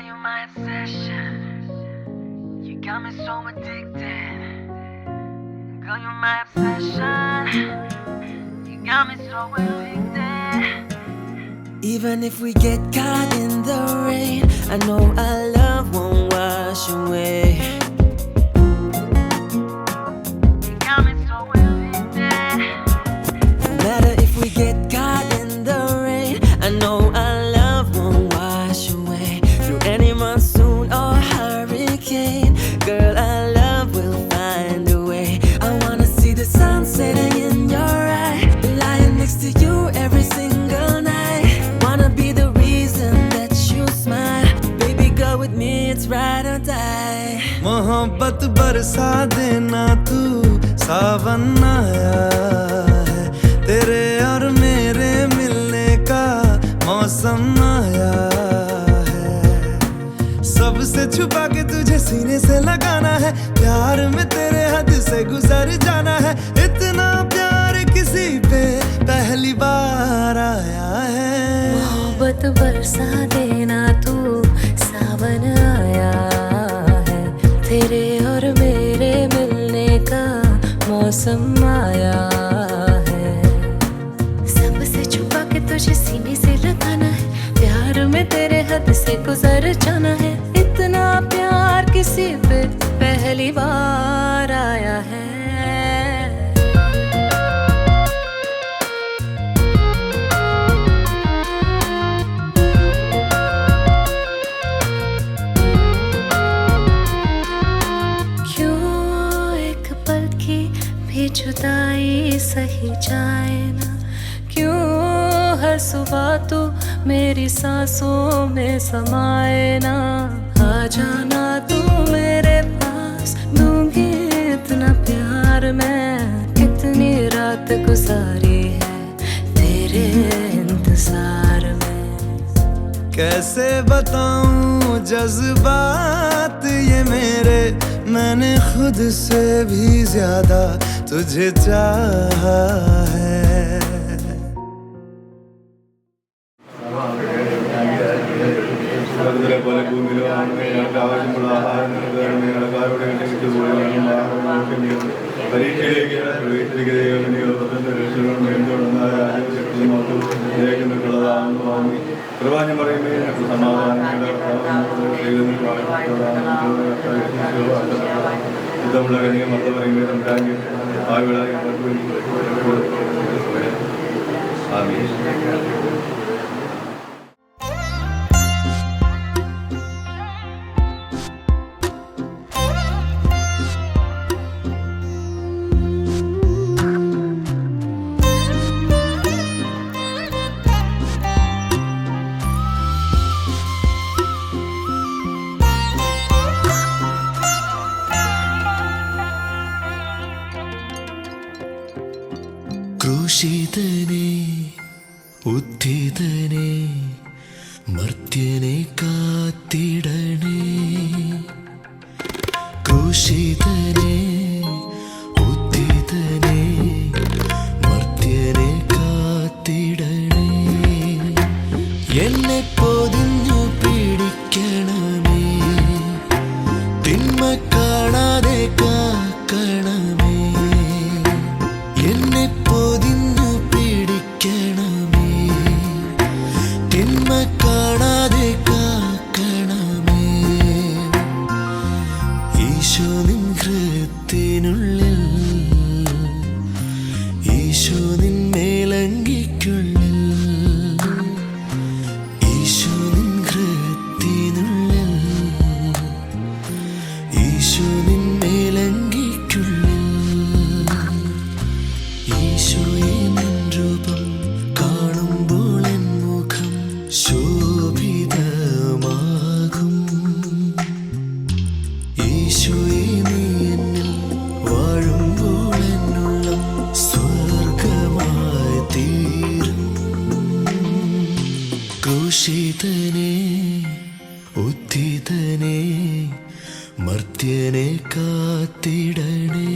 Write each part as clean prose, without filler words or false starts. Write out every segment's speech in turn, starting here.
Girl, you're my obsession. You got me so addicted. Girl, you're my obsession. You got me so addicted. Even if we get caught in the rain, I know our love won't wash away. You got me so addicted. No matter if we get caught in the rain, I know our love won't wash away. Through any monsoon or hurricane, girl, our love will find a way. I wanna see the sun setting in your eye, lying next to you every single night. Wanna be the reason that you smile. Baby, go with me, it's ride or die. मोहब्बत बरसा देना तू, सावन आया है। तेरे और मेरे मिलने का मौसम आया है। सबसे छुपा के तुझे सीने से लगाना है, प्यार में तेरे हद से गुजर जाना है। इतना प्यार किसी पे पहली बार आया है। मोहब्बत बरसा देना तू, सावन आया है। तेरे और मेरे मिलने का मौसम आया है। सबसे छुपा के तुझे सीने से लगाना है, प्यार में तेरे हद से गुजर जाना है। इतना प्यार किसी पे पहली बार आया है। जुदाई सही जाए ना, क्यों हर सुबह तू मेरी सांसों में समाए ना। आ जाना तू मेरे पास, दूंगी इतना प्यार मैं। कितनी रात गुजारी है तेरे इंतजार में। कैसे बताऊं जज्बात ये मेरे, मैंने खुद से भी ज्यादा तुझे चाहा है। ക്രൂശിതനെ ഉദ്ധിതനെ മർത്യനെ കാത്തിടണേ. ക്രൂശിതനെ ഉദ്ധിതനെ മർത്യനെ കാത്തിടണേ. എന്നെ പൊതിഞ്ഞു പിടിക്കണമേ, തിന്മ കാണാതെ കാക്കണമേ. എന്നെ പൊതിഞ്ഞു പിടിക്കണമേ, തിന്മ കാണാതെ കാക്കണമേ. ഈശോ നിൻ ഹൃത്തിനുള്ളിൽ, ഈശോ നിൻ മേലങ്കിക്കുള്ളിൽ, ഈശോ നിൻ ഹൃത്തിനുള്ളിൽ, ഈശോ നിൻ മേലങ്കിക്കുള്ളിൽ. ഈശോയെ നിൻ രൂപം കാണുമ്പോൾ എൻ മുഖം ശോഭിതമാകും. ഈശോയെ നീ എന്നിൽ വാഴുമ്പോൾ എന്നുള്ളം സ്വർഗമായി തീരും. ക്രൂശിതനെ ഉദ്ധിതനെ മർത്യനെ കാത്തിടണേ.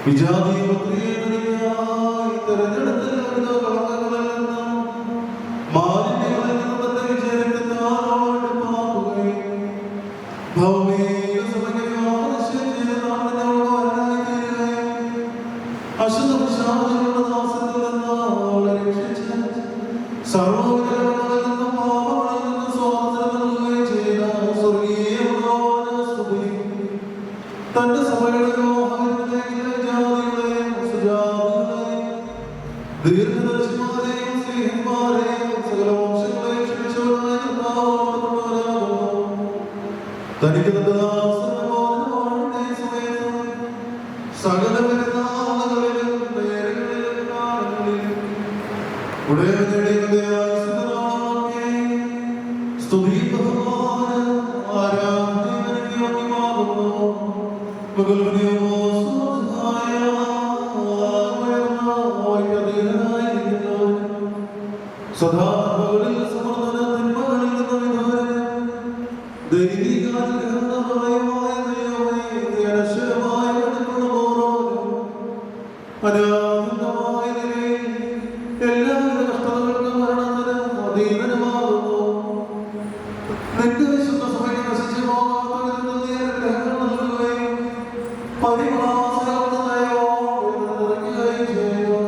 വിജാതീയമായി തെരഞ്ഞെടുത്ത കളങ്ങളിൽ നിന്നും മാലിന്യങ്ങളിൽ നിന്നും തന്റെ വിജയത്തിന്റെ ആളോട് പാകുകയും ഭൗമിക സഭയ്ക്ക് ആവശ്യം ചെയ്ത നാടിനോട് തീരുകയും അശുദ്ധ പിശാചുകളുടെ ദാസത്തിൽ നിന്ന് അവളെ രക്ഷിച്ച് സർവ്വവിധങ്ങളിൽ നിന്നും പാപങ്ങളിൽ നിന്നും സ്വാതന്ത്ര്യം നൽകുകയും ചെയ്ത സ്വർഗീയ സ്തുതി തന്റെ സഭയുടെ ദീർഘദർശിമാരെയും സ്നേഹിതന്മാരെയും സകല വംശങ്ങളെയും ക്ഷണിച്ചവരായ തനിക്ക് തന്റെ ദാസന്റെ സമയത്ത് സകല പെരുന്നാളുകളിലും നേരങ്ങളിലും കാലങ്ങളിലും സ്തുതി ബഹുമാനം ആരാധനയ്ക്ക് യോഗ്യമാകുന്നു. സദാകളിൽ സമർദ്ദനത്തിന്മകളിൽ നിന്ന് വിദൂരം ദൈവികാനുഗ്രഹമായ ദൈവമേ അനശ്വരമായ അനാഥമായ നിലയിൽ എല്ലാവരുടെ കഷ്ടതകൾക്കും മരണത്തിനും അധീനമാകുന്നു. നിന്റെ വിശുദ്ധ സഭയെ നശിച്ചു പോകാത്ത ഗ്രഹങ്ങൾ നൽകുകയും പരിമാസങ്ങളുടെ നയവും നിറയ്ക്കുകയും ചെയ്യുന്നു.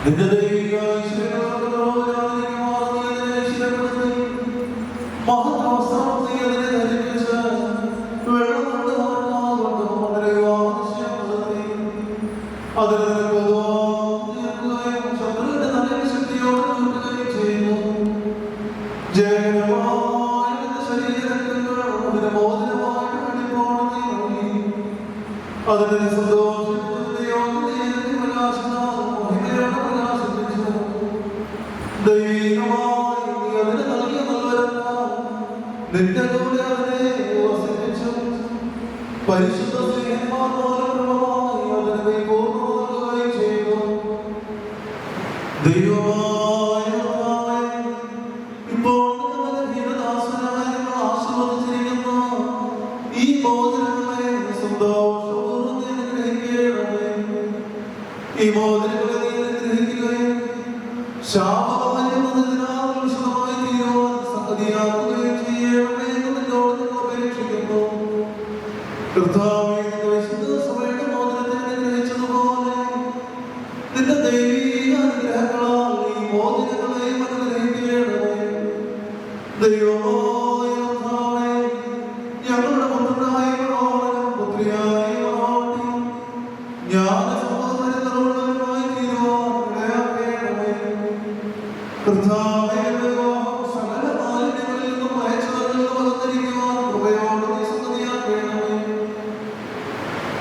നിന്റെ ദൈവിക അതിനെ നിന്റെ കൂടെ അവനെ വസിപ്പിച്ചു. പരിശുദ്ധ സ്നേഹമായി അതിനെ പൂർണ്ണമാക്കുകയും ചെയ്തു. ദൈവമായ ഇപ്പോൾ ഹീനദാസനായി ആശീർവദിച്ചിരിക്കുന്ന ഈ മോചനങ്ങളെ സന്തോഷപൂർവ്വം ഗ്രഹിക്കണമേ. ഈ മോചനങ്ങളെ ഗ്രഹിക്കുകയും ശാപമായിരുന്നതിനാൽ വിശദമായി തീരുവാൻ സംഗതിയാക്കുകയും ചെയ്യണമേ എന്ന് നിന്നോട് അപേക്ഷിക്കുന്നു. കർത്താവേ, വിശുദ്ധ സഭയുടെ മോചനത്തെ ഗ്രഹിച്ചതുപോലെ നിന്റെ ദൈവീക അനുഗ്രഹങ്ങളാൽ ഈ മോചനങ്ങളെയും അനുഗ്രഹിക്കണമേ. ദൈവമായ കർത്താവേ, ഞങ്ങളുടെ പുത്രനായ പുത്രിയായ ജ്ഞാനസമ്പന്നരുള്ളവരുമായി തീരുവാൻ ഇടയാക്കണമേ. കർത്താവേ, സകല മാലിന്യങ്ങളിൽ നിന്നും അയച്ചവരിൽ നിന്ന് വന്നിരിക്കുവാൻ കൃപയോട് നീ സംഗതിയാക്കണമേ.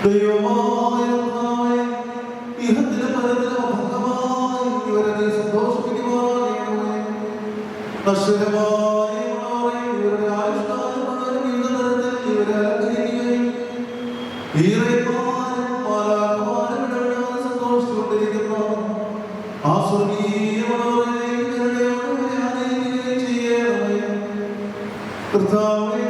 ദൈവമായ കർത്താവേ, ഇഹത്തിലും പരത്തിലും അഭംഗമായി ഇവരെ നീ സന്തോഷിപ്പിക്കുവാനാകണമേ. നശ്വരമായ ഇവരുടെ ആയുഷ്കാലം മുഴുവൻ വിവിധ തരത്തിൽ ഇവരെ അലങ്കരിക്കുകയും സന്തോഷിച്ചുകൊണ്ടിരിക്കുന്ന ആ സ്വർഗീയ ചെയ്യണമേ. കർത്താവേ,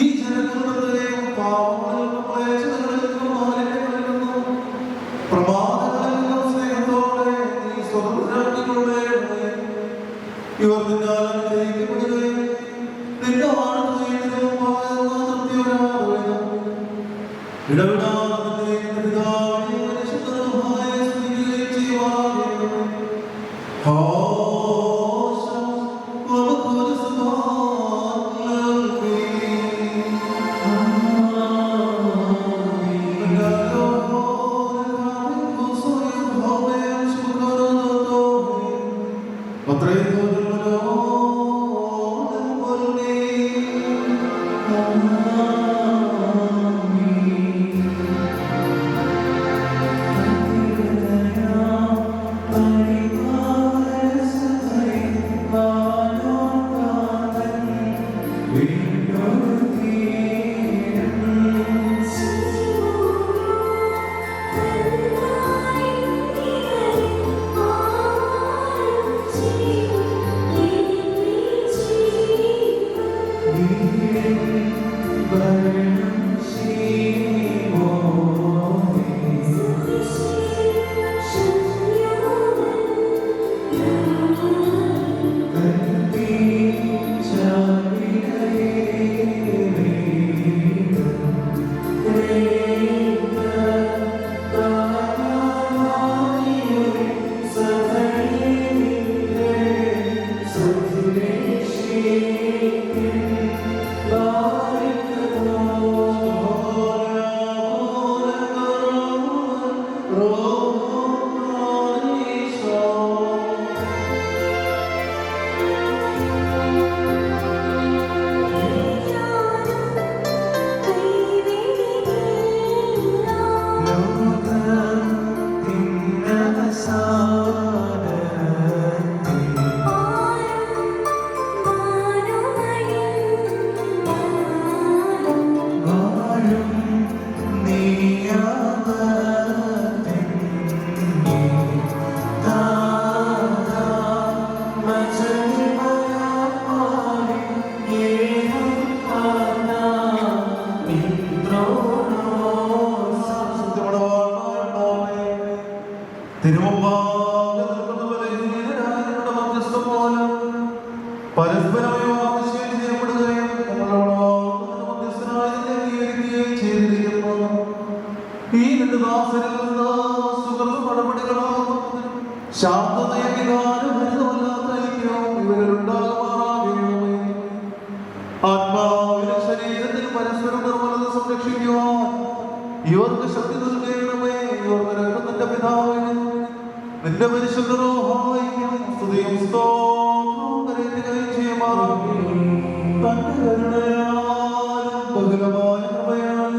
ഈ ജനങ്ങളുടെയും പാവങ്ങളിലും ക്ലേശങ്ങളിലും മാലിന്യങ്ങളിൽ നിന്നും പ്രമാദങ്ങളിൽ നിന്നും സ്നേഹത്തോടെ നീ സ്വതന്ത്രരാക്കിക്കൊള്ളണമേ. ഇവർ നിന്നാൽ അനുഗ്രഹിക്കപ്പെടുകയും നിന്റെ വാഴ്ത്തുകയും ഇടപെടാതെ ഇവർക്ക് ശക്തി നൽകണമേ. ഇവർക്ക് നിന്റെ പിതാവിന് നിന്റെ പരിശുദ്ധ റൂഹായിക്കും സ്തുതിയും സ്തോത്രവും കരേറ്റുകയും ചെയ്യുമാറാകട്ടെ. തന്റെ കരുണയാലും ബഹുലമായ കൃപയാലും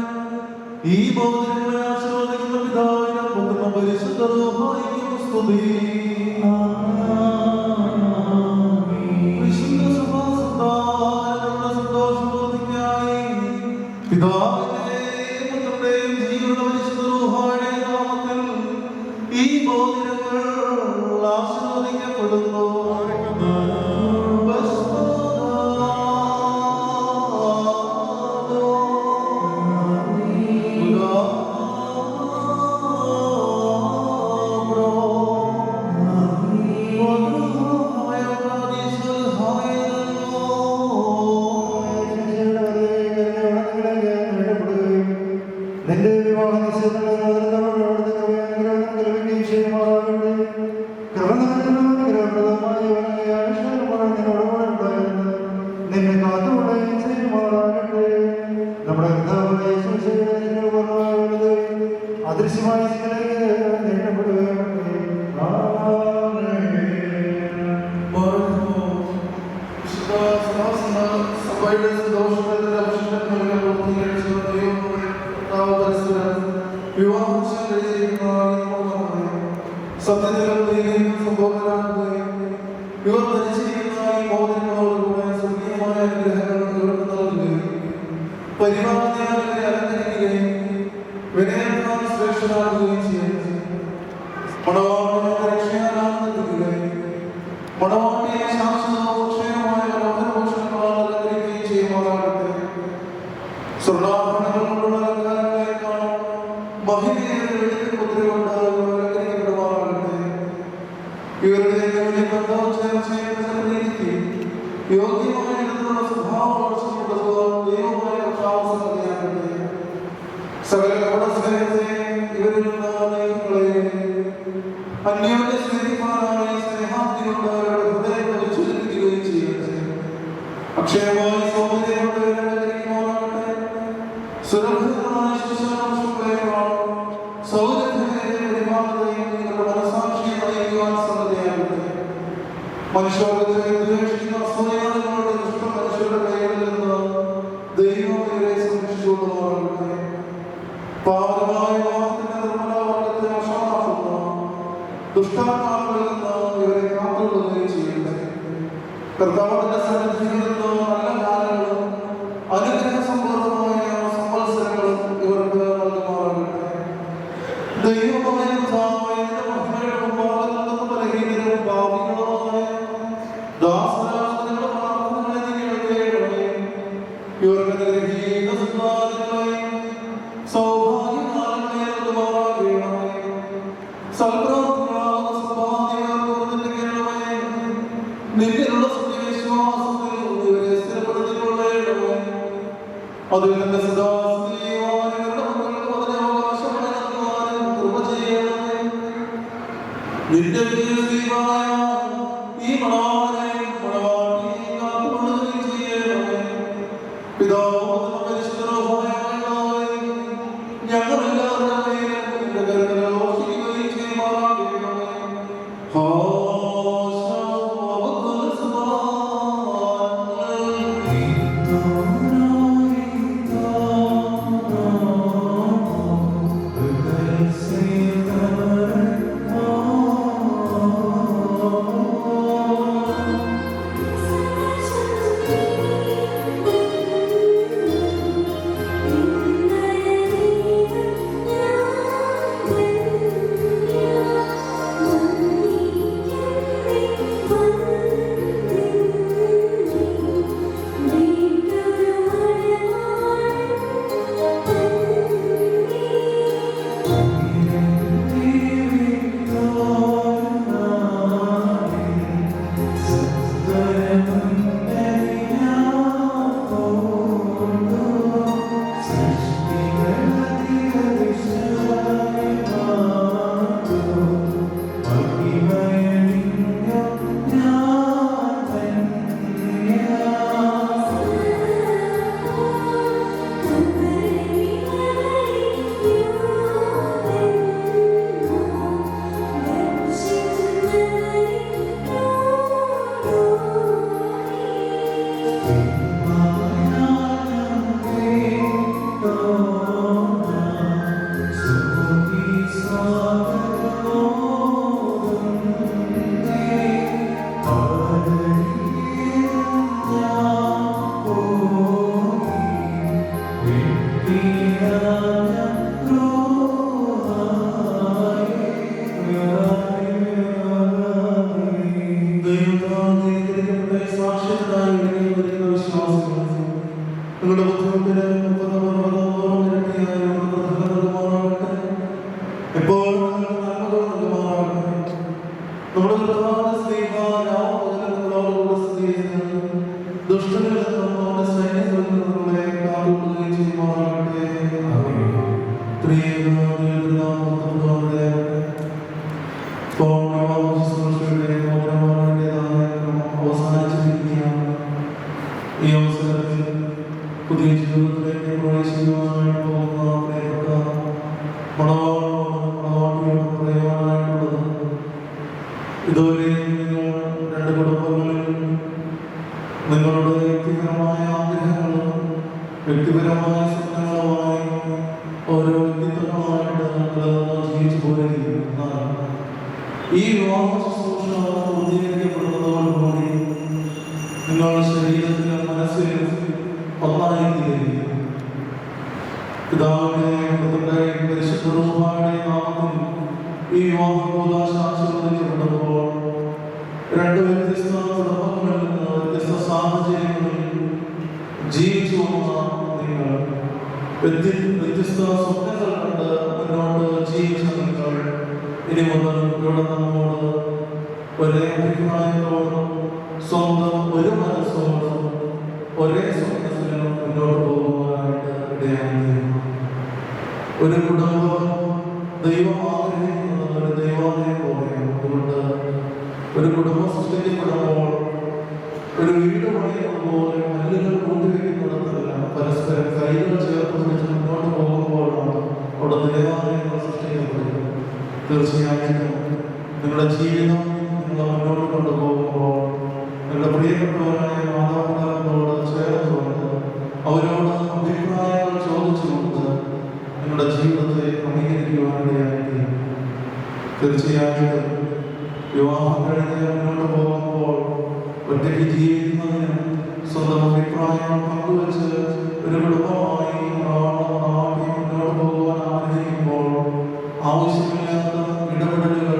ഈ ബോധനങ്ങളെ ആശീർവദിക്കുന്ന പിതാവിനും പുത്രനും പരിശുദ്ധ റൂഹായിക്കും സ്തുതി. വിശുദ്ധ സഭാസന്താനങ്ങളുടെ സന്തോഷബോധിക്കായി പിതാവിന്റെ ഈ ബോധനങ്ങൾ ആശീർവദിക്കപ്പെടുന്നു. ഇവർ ധരിച്ചിരിക്കുന്ന ഈ മോദനങ്ങളോടുകൂടെ സ്വർഗീയമായ അനുഗ്രഹങ്ങൾ ഇവർക്ക് നൽകുകയും പരിപാലനയാൽ ഇവരെ അലങ്കരിക്കുകയും വിനയത്താൽ ശ്രേഷ്ഠരാകുകയും ചെയ്യുന്നു. മണവാട്ടിയുടെ രക്ഷയാലാകുകയും മണവാട്ടിയെ ശാശ്വതവും ക്ഷേമമായ മനോഹരഭൂഷണങ്ങളാൽ അലങ്കരിക്കുകയും ചെയ്യുമാറാകട്ടെ. സ്വർണ്ണാഭരണങ്ങൾ കൊണ്ടുള്ള അലങ്കാരങ്ങളെക്കാൾ മഹിമയേറിയ വെളുത്ത മുദ്ര കൊണ്ട് അലങ്കരിക്കപ്പെടുമാറാകട്ടെ. ഇവരുടെ യോഗ്യമായ വിധത്തിലുള്ള സ്വഭാവം ദൈവമായ സകല സ്നേഹത്തെയും ഇവരിൽ അന്യോന്യ സ്നേഹിക്കാനായി സ്നേഹാബ്ദി കൊണ്ട് അവരുടെ ഹൃദയത്തെ വിച്ഛേദിക്കുകയും ചെയ്യുന്നത്. അക്ഷയമായ സൗന്ദര്യം കൊണ്ട് ഇവരലങ്കരിക്കുമാറാകട്ടെ. സുരക്ഷിതമായ ശിശുക്കളെക്കാൾ സൗരഭ്യമേറിയ പരിപാലനയും നിങ്ങളുടെ മനസാക്ഷിയെ നയിക്കുവാൻ സന്നദ്ധയാകട്ടെ. മനുഷ്യവർഗത്തെ ദ്വേഷിക്കുന്ന അസൂയാലുകളുടെ ദുഷ്ട മനുഷ്യരുടെ കൈകളിൽ നിന്ന് ദൈവം ഇവരെ സംരക്ഷിച്ചുകൊള്ളുമാറാകട്ടെ. പാവനമായ വാഹനത്തിന്റെ നിർമ്മലവർഗത്തെ വശമാക്കുന്ന ദുഷ്ടാത്മാക്കളിൽ നിന്ന് ഇവരെ കാത്തുകൊള്ളുകയും ചെയ്യട്ടെ. കർത്താവിന്റെ സന്നിധിയിൽ നിന്ന് നല്ല കാലങ്ങളും അനുഗ്രഹസമ്പൂർണമായ സംവത്സരങ്ങളും ഇവർക്ക് നൽകുമാറാകട്ടെ. ദൈവമായ കർത്താവിന്റെ മഹിമയുടെ മുമ്പാകെ നിന്ന് ബലഹീനരും പാപികളുമായ ദാസരാജങ്ങളുടെ പ്രാർത്ഥനകളെ നീ കേൾക്കണമേ. ഇവർക്ക് അനുഗ്രഹീത സന്താനങ്ങളെയും സൗഭാഗ്യകാലങ്ങളെ നൽകുമാറാകണമേ. സൽപ്രവൃത്തികളാകുന്ന സമ്പാദ്യങ്ങൾക്ക് വർദ്ധിപ്പിക്കണമേ. നിന്നിലുള്ള സത്യവിശ്വാസത്തിൽ ഇവരെ സ്ഥിരപ്പെടുത്തിക്കൊള്ളണമേ. അതിൽ നിന്ന് സദാസ്ഥിതിയുവാനുള്ള മക്കൾക്ക് അതിനെ അവകാശമായി നൽകുവാനും കൃപ ചെയ്യണമേ. നിന്റെ വിജയമായ ഈ മണവാളനെയും മണവാട്ടിയെയും കാത്തുകൊള്ളുക. നിങ്ങളുടെ ബുദ്ധിമുട്ടിന് എപ്പോൾ നമ്മുടെ ദുഷ്ടനിൽ നമ്മുടെ സൈന്യങ്ങളെ കാത്തുകൊള്ളുകയും ചെയ്യുമാറാകട്ടെ. അവസാനിച്ചിരിക്കുകയാണ്. ഈ അവസരത്തിൽ പുതിയ ജീവിതത്തിലേക്ക് പ്രവേശിക്കുവാനായിട്ട് പോകുന്ന പ്രിയപ്പെട്ട മണവാട്ടിയോട് പറയുവാനായിട്ടുള്ളത്, ഇതുവരെ നിങ്ങൾ രണ്ട് കുടുംബങ്ങളിൽ നിങ്ങളുടെ വ്യക്തിപരമായ ആഗ്രഹങ്ങളും വ്യക്തിപരമായ സ്വപ്നങ്ങളുമായി ഓരോ വ്യക്തിത്വങ്ങളായിട്ട് ജീവിച്ചു പോരുകയും ഈ വിവാഹ ശുശ്രൂഷ പൂർത്തീകരിക്കപ്പെടുന്നതോടുകൂടി നിങ്ങളുടെ ശരീരത്തിലും മനസ്സിലും ഒന്നായിരിക്കുകയും പിതാവിന്റെയും പുത്രന്റെയും പരിശുദ്ധ റൂഹായുടെയും നാമത്തിൽ ഈ വിവാഹ ആശീർവദിക്കപ്പെടുമ്പോൾ രണ്ട് വ്യത്യസ്ത കുടുംബങ്ങളിൽ നിന്ന് വ്യത്യസ്ത സാഹചര്യങ്ങളിൽ ജീവിച്ചു വന്ന നിങ്ങൾ, വ്യത്യസ്ത സ്വപ്നങ്ങൾ കണ്ട് മുന്നോട്ട് ജീവിച്ച നിങ്ങൾ, ഇനി മുതൽ ഇവിടെ നമ്മോട് ഒരേ അഭിപ്രായത്തോടും സ്വന്തം ഒരു മനസ്സോടും ഒരേ സ്വപ്നത്തിലും മുന്നോട്ട് പോകുവാനായിട്ട് ഇടയായിരുന്നു. ഒരു കുടുംബം ദൈവം ആഗ്രഹിക്കുന്നത് ഒരു ദൈവാലയം പോലെയാണ്. അതുകൊണ്ട് ഒരു കുടുംബം സൃഷ്ടിക്കപ്പെടുമ്പോൾ ഒരു വീട് പണിയുന്നത് പോലെ കല്ലുകൾ കൂട്ടിവെക്കുന്നിടത്തല്ല, പരസ്പരം കൈകൾ ചേർത്ത് പിടിച്ച് മുന്നോട്ട് പോകുമ്പോഴാണ് അവിടെ ദേവാലയങ്ങൾ സൃഷ്ടിക്കപ്പെടുന്നത്. തീർച്ചയായിട്ടും നിങ്ങളുടെ ജീവിതം നിങ്ങൾ മുന്നോട്ട് കൊണ്ടുപോകുമ്പോൾ നിങ്ങളുടെ പ്രിയപ്പെട്ടവരായ മാതാപിതാക്കളോട് ചേർന്നുകൊണ്ട് അവരോട് അഭിപ്രായങ്ങൾ ചോദിച്ചുകൊണ്ട് നിങ്ങളുടെ ജീവിതത്തെ ക്രമീകരിക്കുവാനിടയായിട്ട് തീർച്ചയായിട്ടും വിവാഹം കഴിഞ്ഞ് മുന്നോട്ട് പോകുമ്പോൾ ഒറ്റയ്ക്ക് ജീവിക്കുന്നതിന് സ്വന്തം അഭിപ്രായങ്ങൾ പങ്കുവച്ച് ഒരു കുടുംബമായി മുന്നോട്ട് പോകുവാൻ ആഗ്രഹിക്കുമ്പോൾ ആവശ്യമില്ലാത്ത ഇടപെടലുകൾ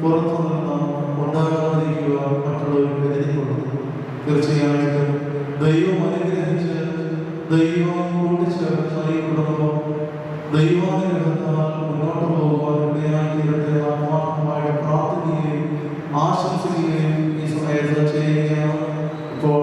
പുറത്തുനിന്ന് ഉണ്ടാകാതിരിക്കുവാൻ മറ്റുള്ളവർക്ക് എതിരിക്കൊള്ളുന്നു. തീർച്ചയായിട്ടും ദൈവം അനുഗ്രഹിച്ച് ദൈവം കൂട്ടിച്ചേർച്ച ഈ കുടുംബം ദൈവാനുഗ്രഹത്താൽ മുന്നോട്ട് പോകുവാൻ ഇടയാക്കിയിട്ട് ആത്മാർത്ഥമായിട്ട് പ്രാർത്ഥിക്കുകയും ആശംസിക്കുകയും ഈ സമയത്ത് ചെയ്യുകയാണ്. ഇപ്പോൾ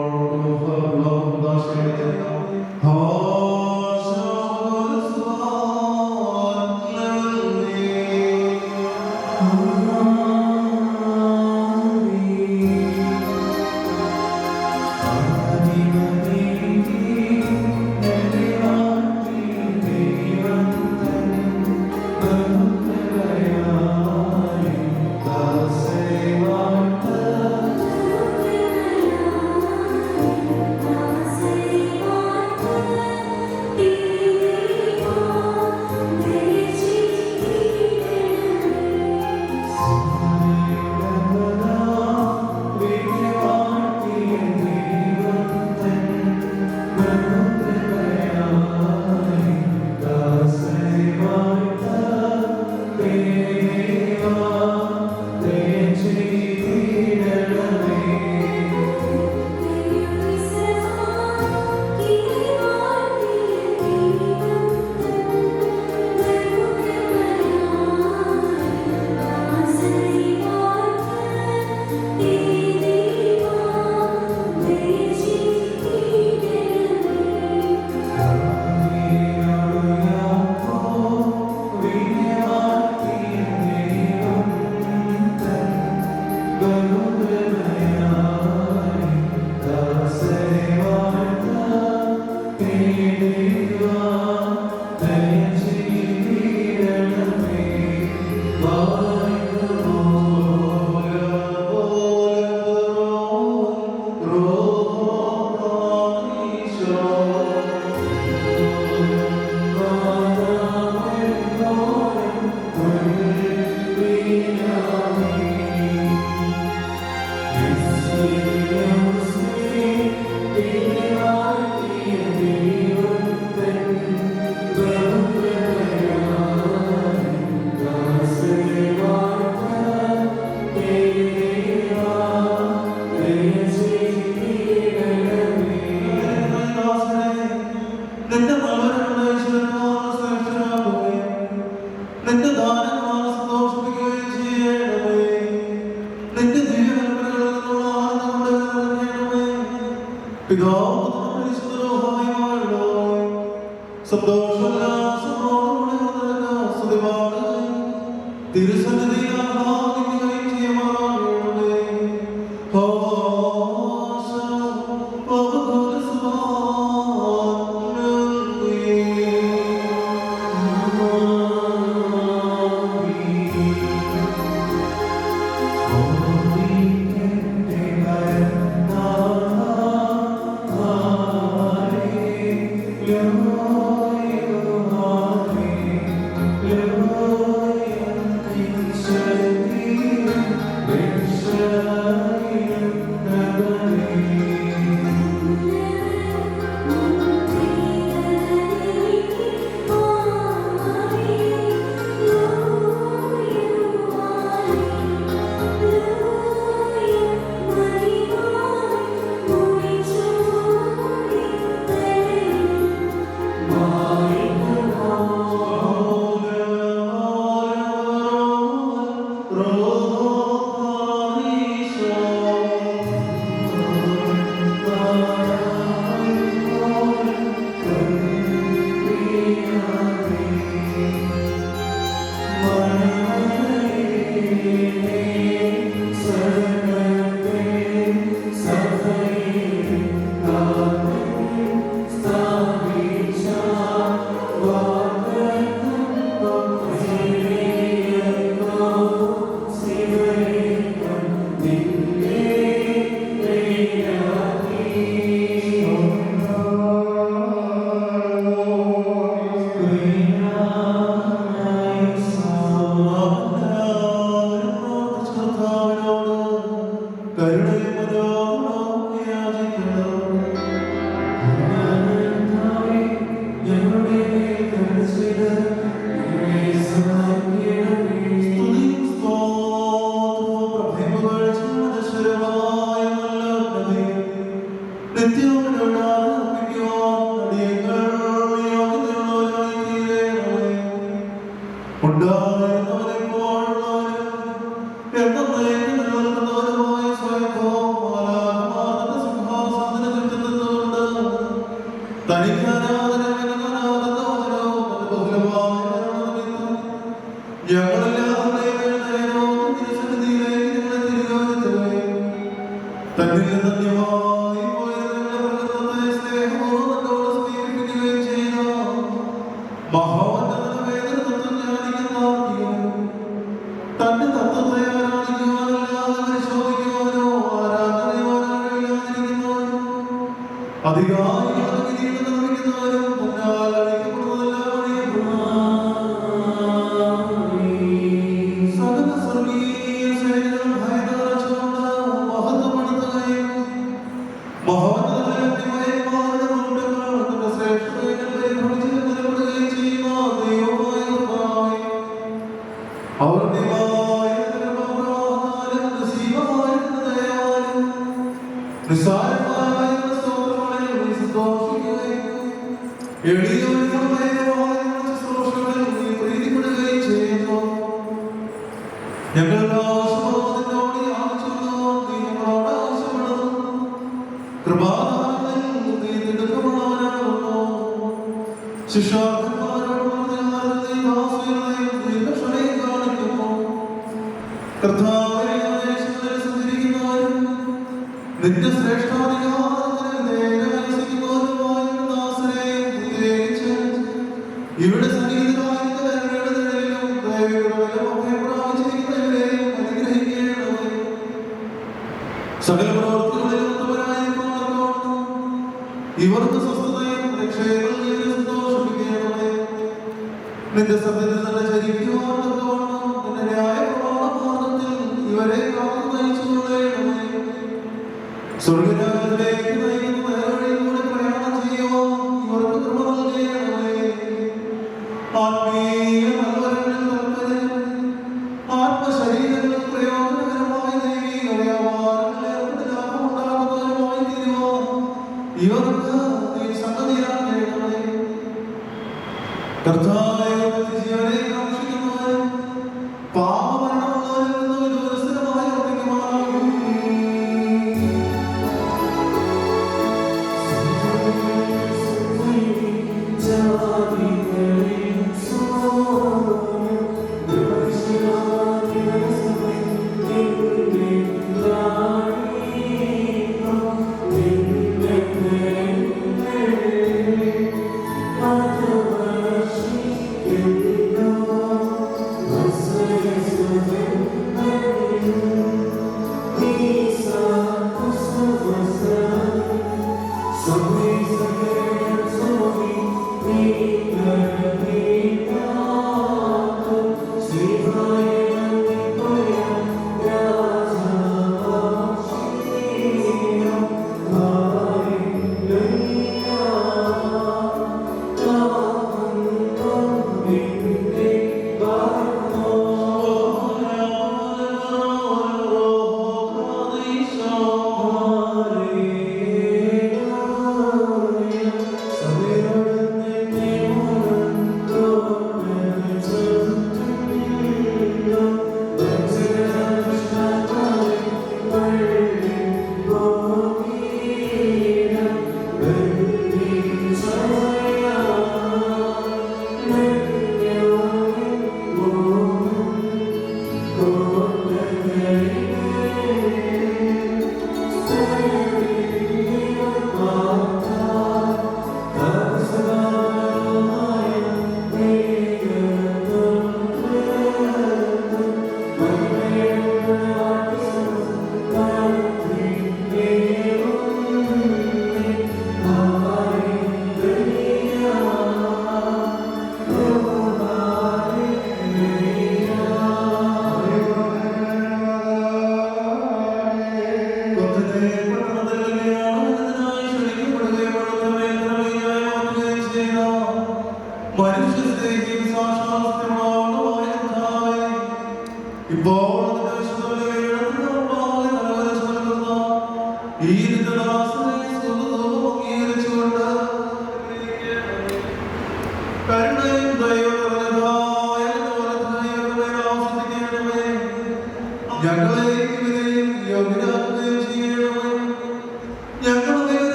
ും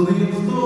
എന്നേക്കും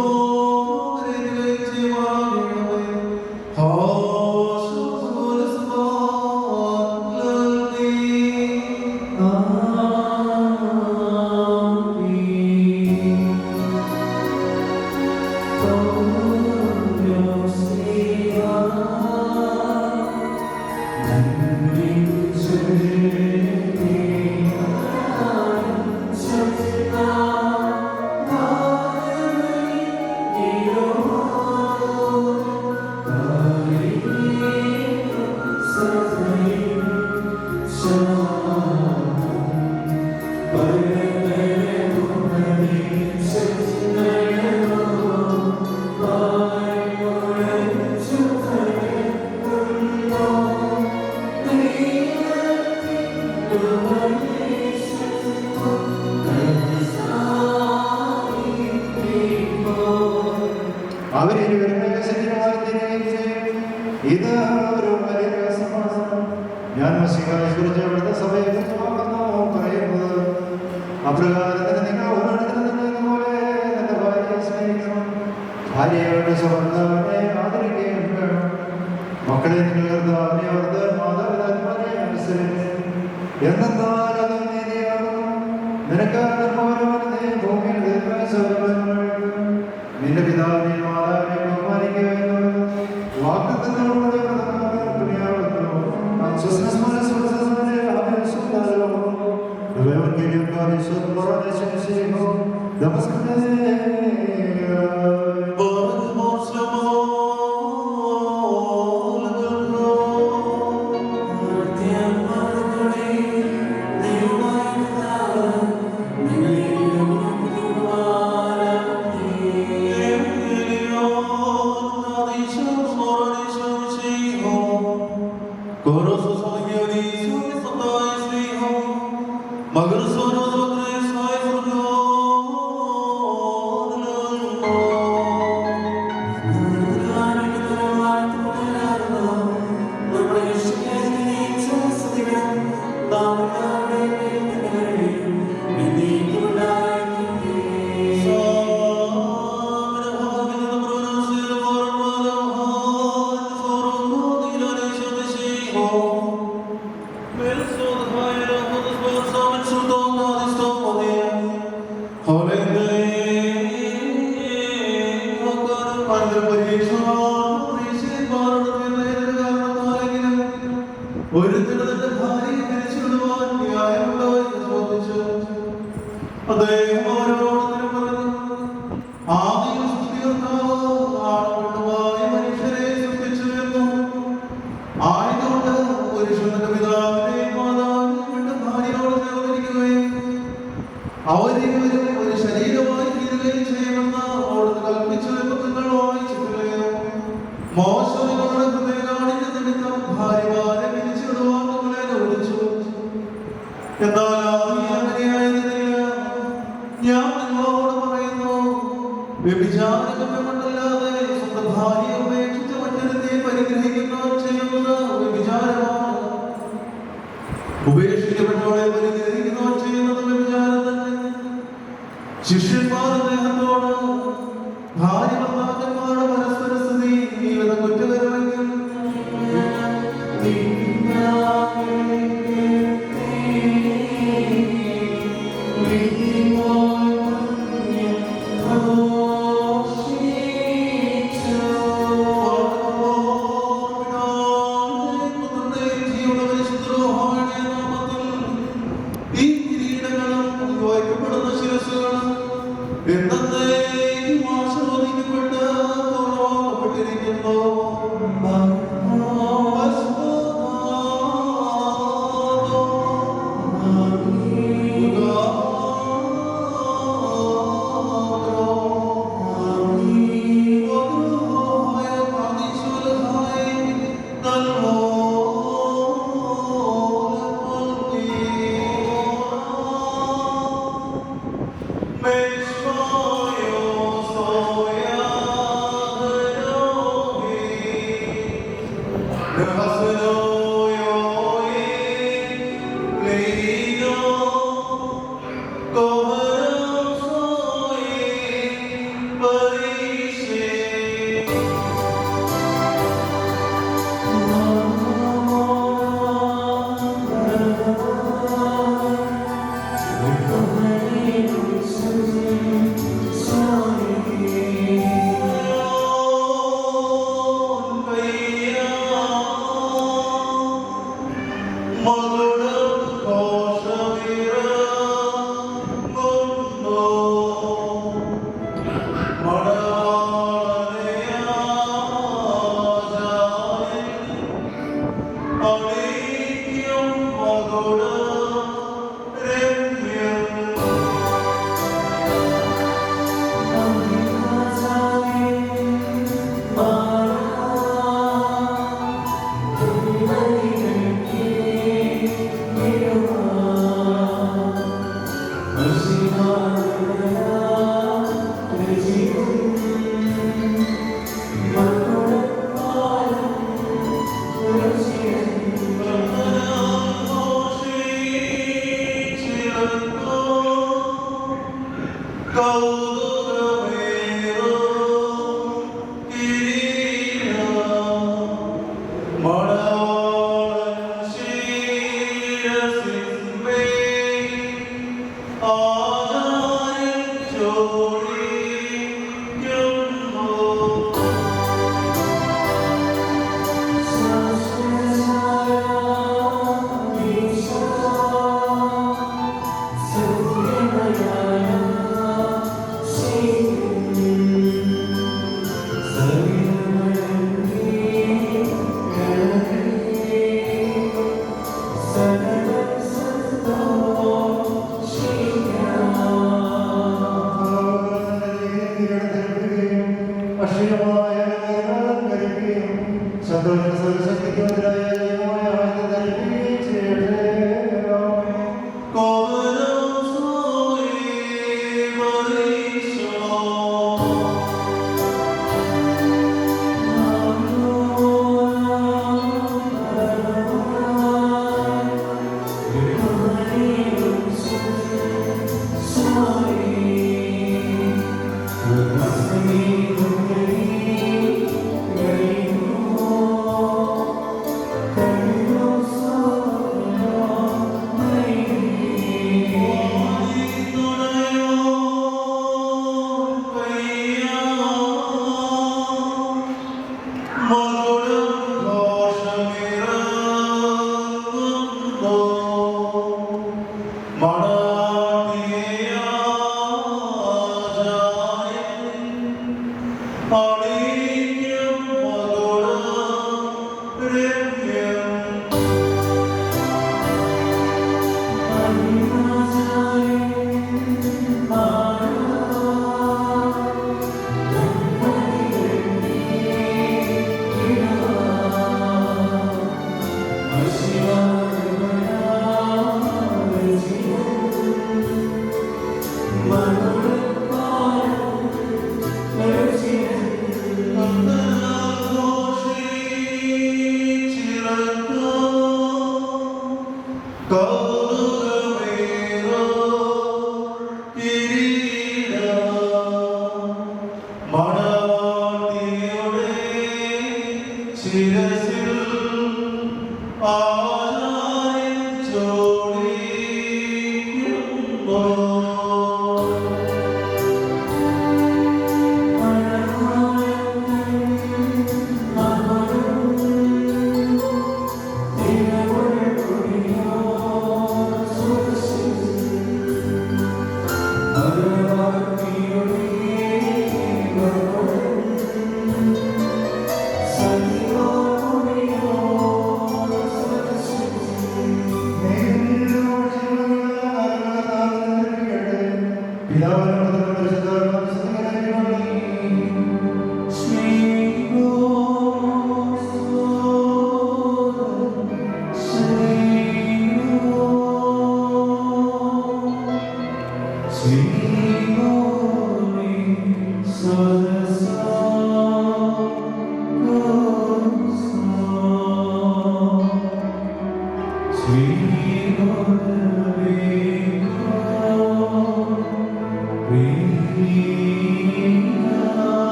ആശീർവദിക്കപ്പെട്ട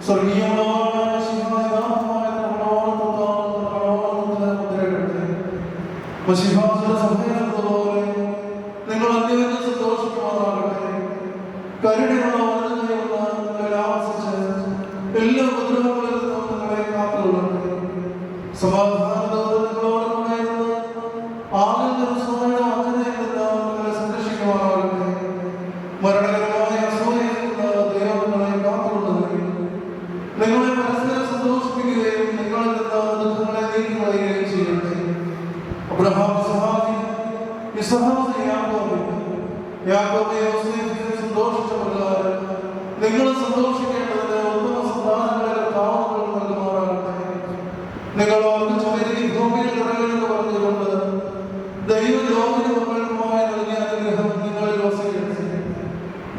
സ്വർഗീയമായ ശിഹായമായ മഷിഹാസുര സമ്മേളനത്തോടെ നിങ്ങൾ അന്യോന്യം സന്തോഷിക്കുമാറാകട്ടെ. കരുണയുള്ള വലതുകൈയുള്ള നിങ്ങളെ ആവസിച്ച് എല്ലാ ഉപദ്രവങ്ങളിൽ നിന്നും നിങ്ങളെ കാത്തുകൊള്ളട്ടെ. സമാധാനത്തോടെ നിങ്ങളോട് ഉണ്ടായിരുന്ന ആനന്ദമായ അച്ഛനെ നിങ്ങളെ സംരക്ഷിക്കുമാറാകട്ടെ. മരണകരമായ അസൂയയിൽ നിന്ന് ദൈവം നിങ്ങളെ കാത്തുകൊള്ളുകയും നിങ്ങളെ പരസ്പരം സന്തോഷിപ്പിക്കുകയും നിങ്ങളിൽ നിന്ന് ദുഃഖങ്ങളെ നീക്കിക്കളയുകയും ചെയ്യട്ടെ. അബ്രഹാം യാക്കോബെ യോസേഫിനെ സന്തോഷിച്ച പ്രകാരം നിങ്ങൾ സന്തോഷിക്കേണ്ടതിന് ഉത്തമ സന്താനങ്ങളെ താവുകൾ നൽകുമാറാകട്ടെ. നിങ്ങൾ ഓർമ്മിച്ചു ഭൂമിയിൽ നിറയണമെന്ന് പറഞ്ഞുകൊണ്ട് ദൈവം ലോകത്തിന് മക്കൾക്കുമായി നൽകിയ അനുഗ്രഹം നിങ്ങളിൽ വസിക്കട്ടെ.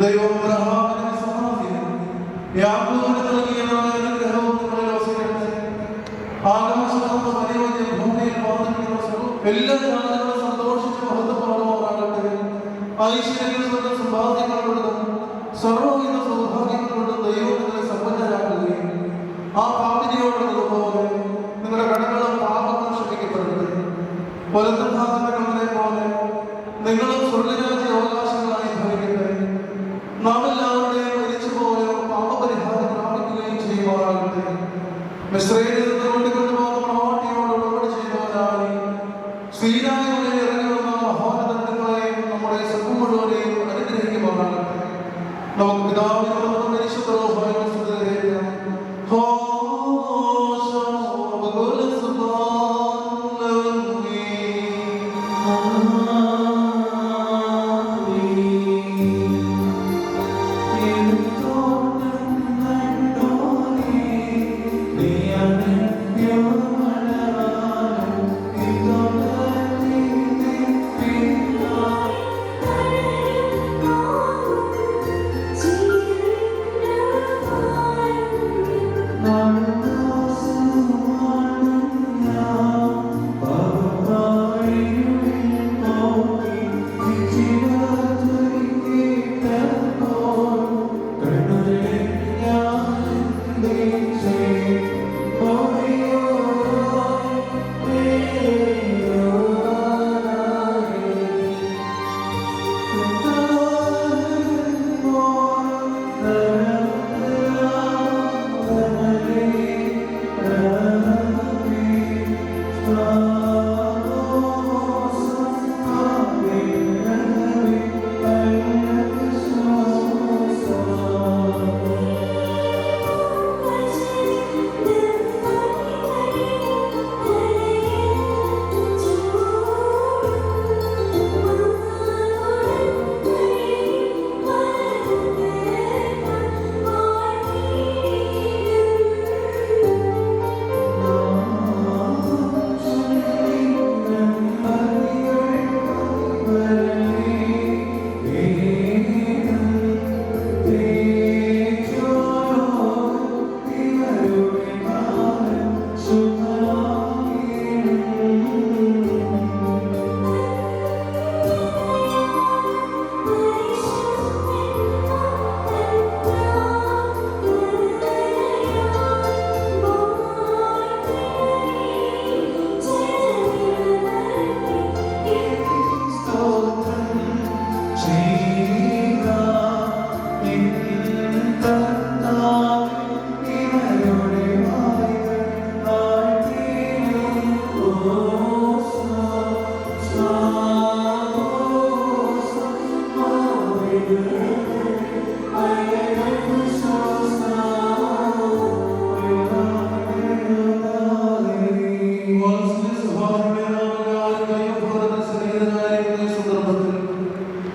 ദൈവം അബ്രഹാമിനെ സഹായിക്കും, യാക്കോബിന് നൽകിയ അനുഗ്രഹവും നിങ്ങളിൽ വസിക്കട്ടെ. ആകാശത്ത് പരിവര്യ ഭൂമിയിൽ പാർപ്പിക്കുന്ന എല്ലാ ജാതികളും സന്തോഷിച്ച് മഹത്വപ്പെടുമാറാകട്ടെ. ഐശ്വര്യങ്ങളുടെ സമ്പാദ്യങ്ങൾ കൊണ്ടും സർവ്വവിധ സൗഭാഗ്യങ്ങൾ കൊണ്ടും ദൈവത്തിനെ സമ്പന്നരാക്കുകയും ആ പാപിനിയോടുള്ളതുപോലെ നിങ്ങളുടെ കടങ്ങളും പാപങ്ങളും ക്ഷമിക്കപ്പെടട്ടെ. വലത്തുഭാഗങ്ങളെ പോലെ നിങ്ങളും സ്വർഗരാജ്യ അവകാശങ്ങളായി ഭരിക്കട്ടെ. നാം എല്ലാവരുടെയും മരിച്ചുപോയ പാപപരിഹാരം പ്രാപിക്കുകയും ചെയ്യുമാറാകട്ടെ. മിസ്രൈമിൽ നിന്ന് കൊണ്ടുകൊണ്ടുപോകുന്ന പ്രവാട്ടിയോട് ഉടമ്പടി ചെയ്തവനായി ശ്രീനായ ഇറങ്ങി വന്ന മഹാനദണ്ഡങ്ങളെയും നമ്മുടെ സമൂഹം മുഴുവനെയും അനുഗ്രഹിക്കുമാറാകട്ടെ. നമുക്ക് പിതാവിനോട്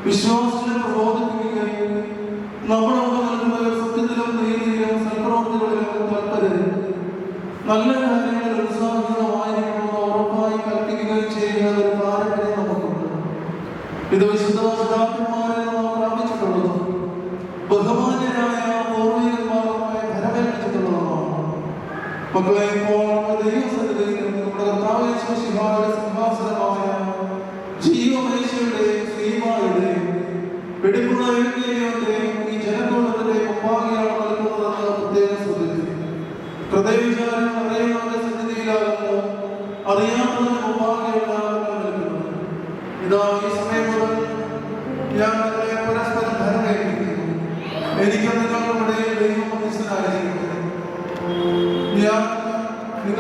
വിശ്വാസത്തെ പ്രബോധിപ്പിക്കുകയും നമ്മുടെ സത്യത്തിലും നീതിയിലും സൽപ്രവൃത്തികളിലും തൽപരരും നല്ല കാര്യങ്ങളിൽ ഉത്സാഹിതമായിരിക്കുമെന്ന് ഉറപ്പായി കൽപ്പിക്കുകയും ചെയ്യുന്ന ഒരു പാരമ്പര്യം നമുക്കുണ്ട്. ഇത് വിശുദ്ധമാരെ നാം പ്രാപിച്ചിട്ടുള്ളതും ബഹുമാന്യരായ പൂർവികന്മാരുമായി ഫലമേൽപ്പിച്ചിട്ടുള്ളതുമാണ്. മക്കളെ, ഇപ്പോൾ ദൈവസന്നിധിയിലും നമ്മുടെ കർത്താവായ യേശുമിശിഹായുടെ സിംഹാസനമായ ജീവമേശയുടെയും ശ്രീമായുടെയും വെടിപ്പുള്ള ഈ ജനകൂടത്തിന്റെ മുമ്പാകെയാണ് നൽകുന്നതെന്ന് പ്രത്യേകം ശ്രദ്ധിക്കുന്നു.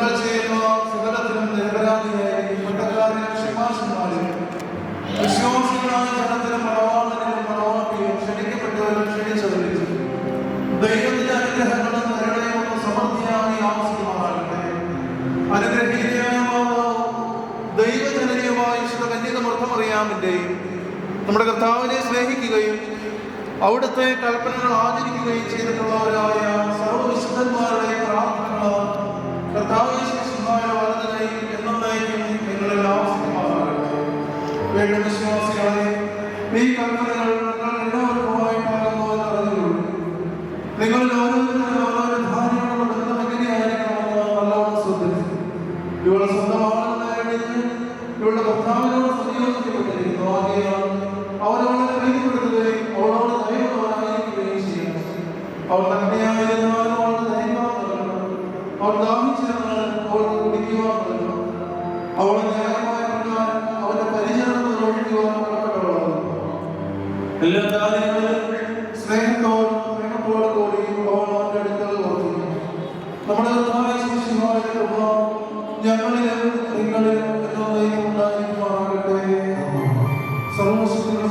ഞങ്ങൾ ചെയ്യുന്ന സകലത്തിനും നിരപരാധിയായി പട്ടക്കാരനും ക്ഷമാശന്മാരും വിശ്വാസികളായ ജനത്തിനും മണവാളനും മണവാട്ടിയും ക്ഷണിക്കപ്പെട്ടവരും ക്ഷണിച്ചവരും ദൈവത്തിന്റെ അനുഗ്രഹങ്ങളും നിർണയവും സമൃദ്ധിയായി ആവശ്യമാകട്ടെ. അനുഗ്രഹീതയായ ദൈവജനനീയമായ വിശുദ്ധ കന്യകമറിയാമിന്റെയും നമ്മുടെ കർത്താവിനെ സ്നേഹിക്കുകയും അവിടുത്തെ കൽപ്പനകൾ ആചരിക്കുകയും ചെയ്തിട്ടുള്ളവരായ സർവ്വവിശുദ്ധന്മാരുടെ പ്രാർത്ഥനകളാൽ കർത്താവിന്റെ വലതുകൈ എന്നേക്കും നിങ്ങളെല്ലാം ആവശ്യമാകട്ടെ. വേണ്ട വിശ്വാസികളെ, ഈ കൽപ്പനകൾ നിങ്ങൾ എല്ലാവർക്കുമായിട്ടാകുന്നു എന്ന് അറിഞ്ഞുകൊള്ളു. നിങ്ങളിൽ ഓരോരുത്തരും ഓരോ ധാരണയുള്ള ബന്ധം എങ്ങനെയായിരിക്കണമെന്ന് നല്ലോണം ശ്രദ്ധിച്ചു. ഇവളുടെ സ്വന്തമാണെന്ന് എഴുതി ഇവളുടെ ഭർത്താവിനോട് സംയോജിക്കപ്പെട്ടിരിക്കുന്നു. ആകയാൽ അവരവളെ പ്രീതിപ്പെടുത്തുകയും അവളോട് ദൈവമായിരിക്കുകയും ചെയ്യണം. അവൾ നഗ്നയായിരുന്നാലും അവൾക്ക് ധരിക്കാൻ നൽകണം. അവൾ ദാഹിച്ചിരുന്നാലും അവൾക്ക് കുടിക്കുവാൻ നൽകണം. അവളെ ന്യായമായ പ്രകാരം അവന്റെ പരിചരണം നിർവഹിക്കുവാൻ കടപ്പെട്ടവളാകുന്നു. എല്ലാ കാര്യങ്ങളിലും സ്നേഹത്തോടും പ്രേമത്തോടും കൂടിയും അവൾ അവന്റെ അടുക്കൽ വർദ്ധിക്കും. നമ്മുടെ കർത്താവായ കൃപ ഞങ്ങളിലും നിങ്ങളിലും എന്നേക്കും ഉണ്ടായിരിക്കുമാറാകട്ടെ. സർവശക്തനായ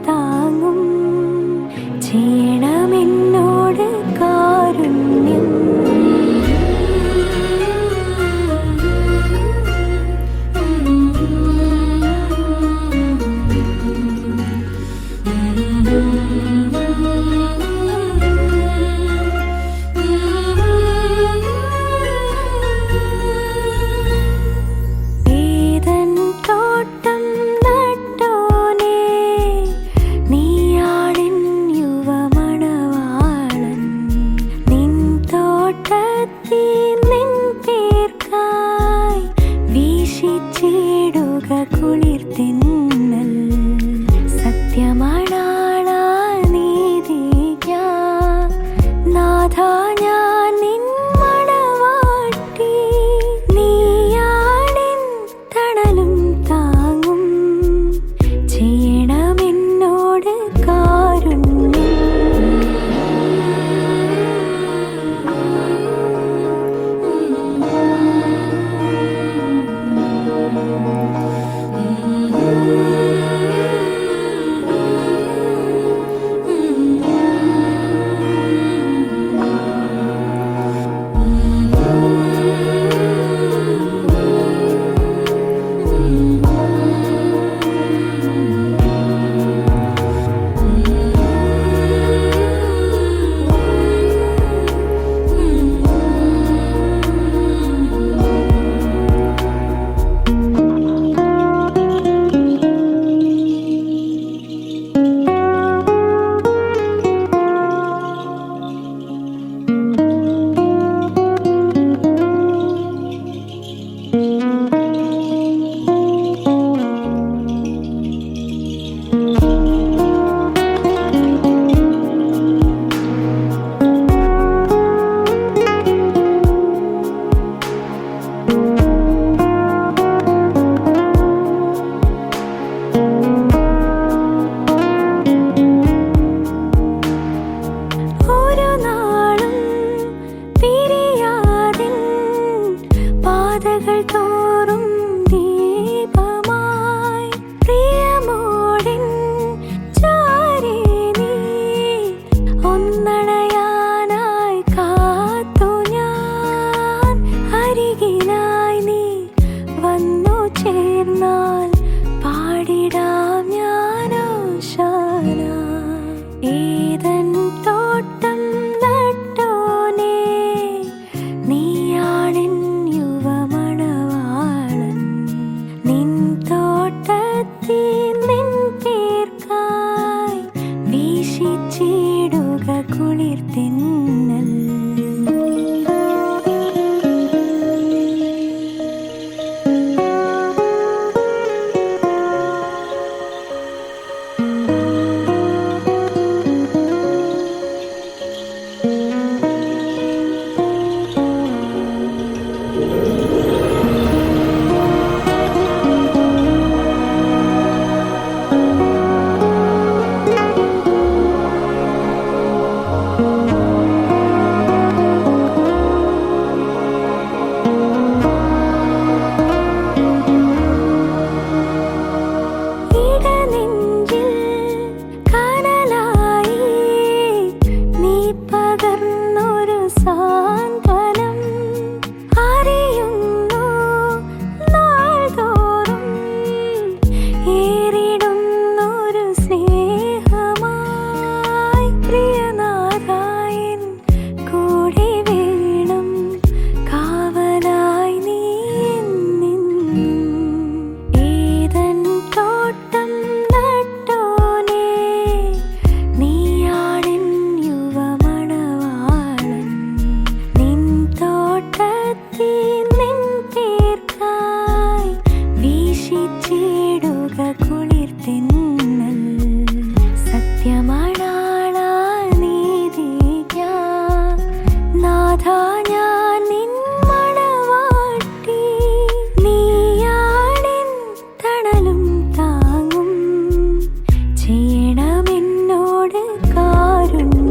താങ്ങും വേണമെന്നോട് കാരുണ്യം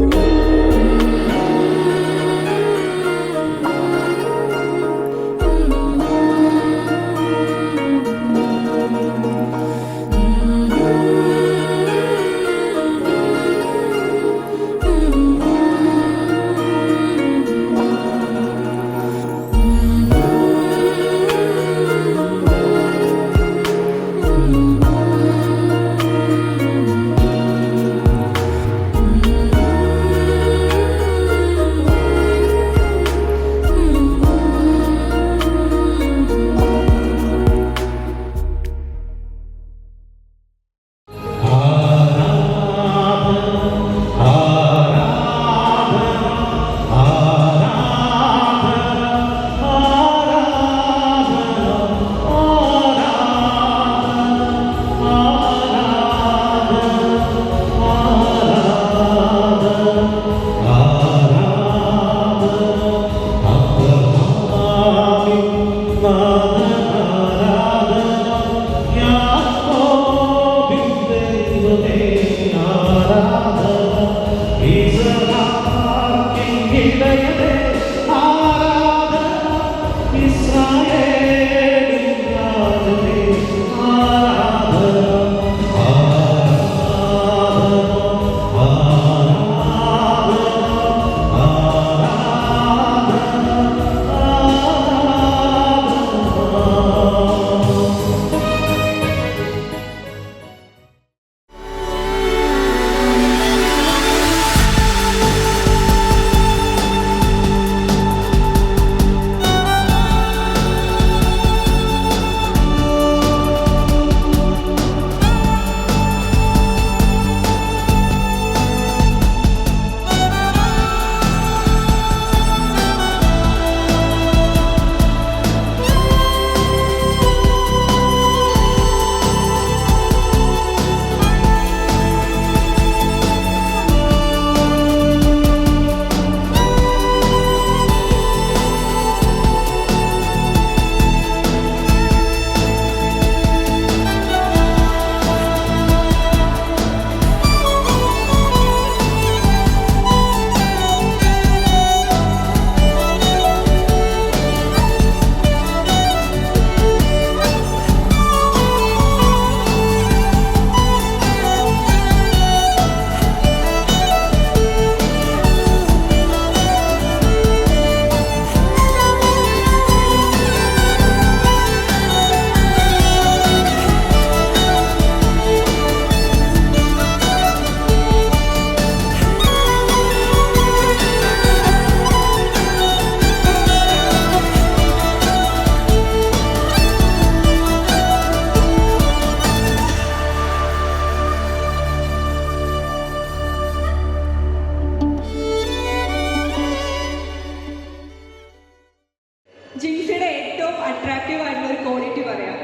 ജിൻസിയുടെ ഏറ്റവും അട്രാക്റ്റീവ് ആയിട്ടുള്ള ഒരു ക്വാളിറ്റി പറയാം.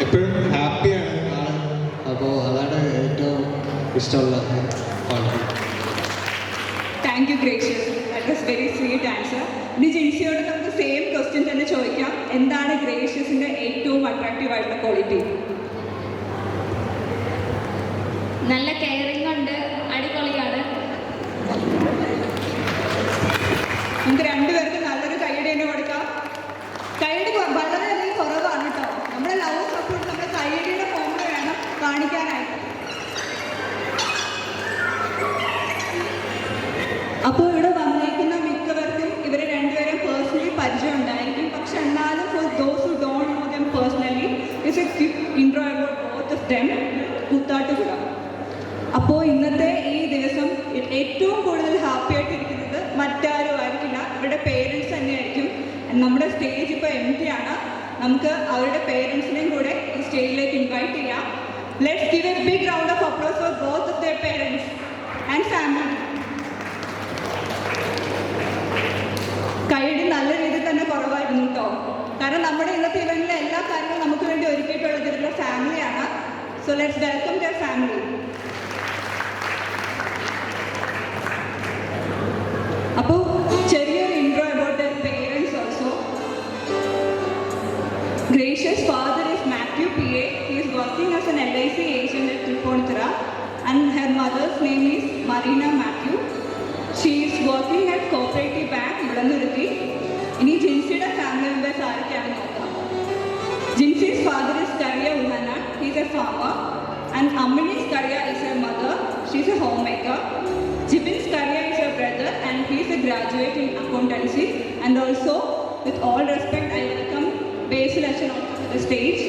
എപ്പോഴും ഹാപ്പിയാണ് ആൾ. അപ്പോൾ അതാണ് ഏറ്റവും ഇഷ്ടമുള്ള quality. Thank you gracious, that was very sweet answer. ഇനി ജിൻസിയോട് നമുക്ക് സെയിം ക്വസ്റ്റ്യൻ തന്നെ ചോദിക്കാം. എന്താണ് ഗ്രേഷ്യസിന്റെ ഏറ്റവും അട്രാക്റ്റീവ് ആയിട്ടുള്ള ക്വാളിറ്റി? നല്ല കെയറിംഗ് ഉണ്ട്, അടിപൊളിയാണ്. നമുക്ക് രണ്ടുപേർക്ക് നല്ലൊരു കൈയടി തന്നെ കൊടുക്കാം. കൈയടി വളരെയധികം കുറവാണ് കേട്ടോ. നമ്മുടെ ലവ് സപ്പോർട്ട് നമ്മുടെ കൈയടിയുടെ ഫോമിൽ വേണം കാണിക്കാനായിട്ട്. അപ്പോൾ ഇവിടെ വന്നേക്കുന്ന മിക്കവർക്കും ഇവരെ രണ്ടുപേരും പേഴ്സണലി പരിചയം ഉണ്ടായിരിക്കും. പക്ഷെ എന്നാലും for those who don't know them personally it's a quick intro about both of them. Koothattupuzha. അപ്പോൾ ഇന്നത്തെ ഈ ദിവസം ഏറ്റവും കൂടുതൽ ഹാപ്പി ആയിട്ടിരിക്കുന്നത് മറ്റാരും ആയിരിക്കില്ല, ഇവരുടെ പേരൻസ് തന്നെയായിരിക്കും. നമ്മുടെ സ്റ്റേജ് ഇപ്പോൾ എം ടി ആണ്. നമുക്ക് അവരുടെ പേരൻസിനെയും കൂടെ ഈ സ്റ്റേജിലേക്ക് ഇൻവൈറ്റ് ചെയ്യാം. Let's give a big round of applause for both of their parents and family. കൈയടി നല്ല രീതിയിൽ തന്നെ കുറവായിരുന്നു കേട്ടോ. കാരണം നമ്മുടെ ഇന്നത്തെ ഇവന്റിലെ എല്ലാ കാര്യങ്ങളും നമുക്ക് വേണ്ടി ഒരുക്കിയിട്ടുള്ളത് ഇവരുടെ ഫാമിലിയാണ്. So let's welcome there family. അപ്പോൾ ചെറിയൊരു intro about their parents also. Gracious father is first name is Marina Matthew. She is working at Cooperative Bank, Mulanurthi. ഇനി ജിൻസിയുടെ ഫാമിലി മെമ്പേഴ്സ് ആരൊക്കെയാണെന്ന് നോക്കാം. ജിൻസി's father is Karya Uhanan. He is a farmer. And Ammini's Karya is her mother. She is a homemaker. Jibin's Karya is her brother and he is a graduate in accountancy. And also, with all respect, I welcome Basil Ashan onto the stage.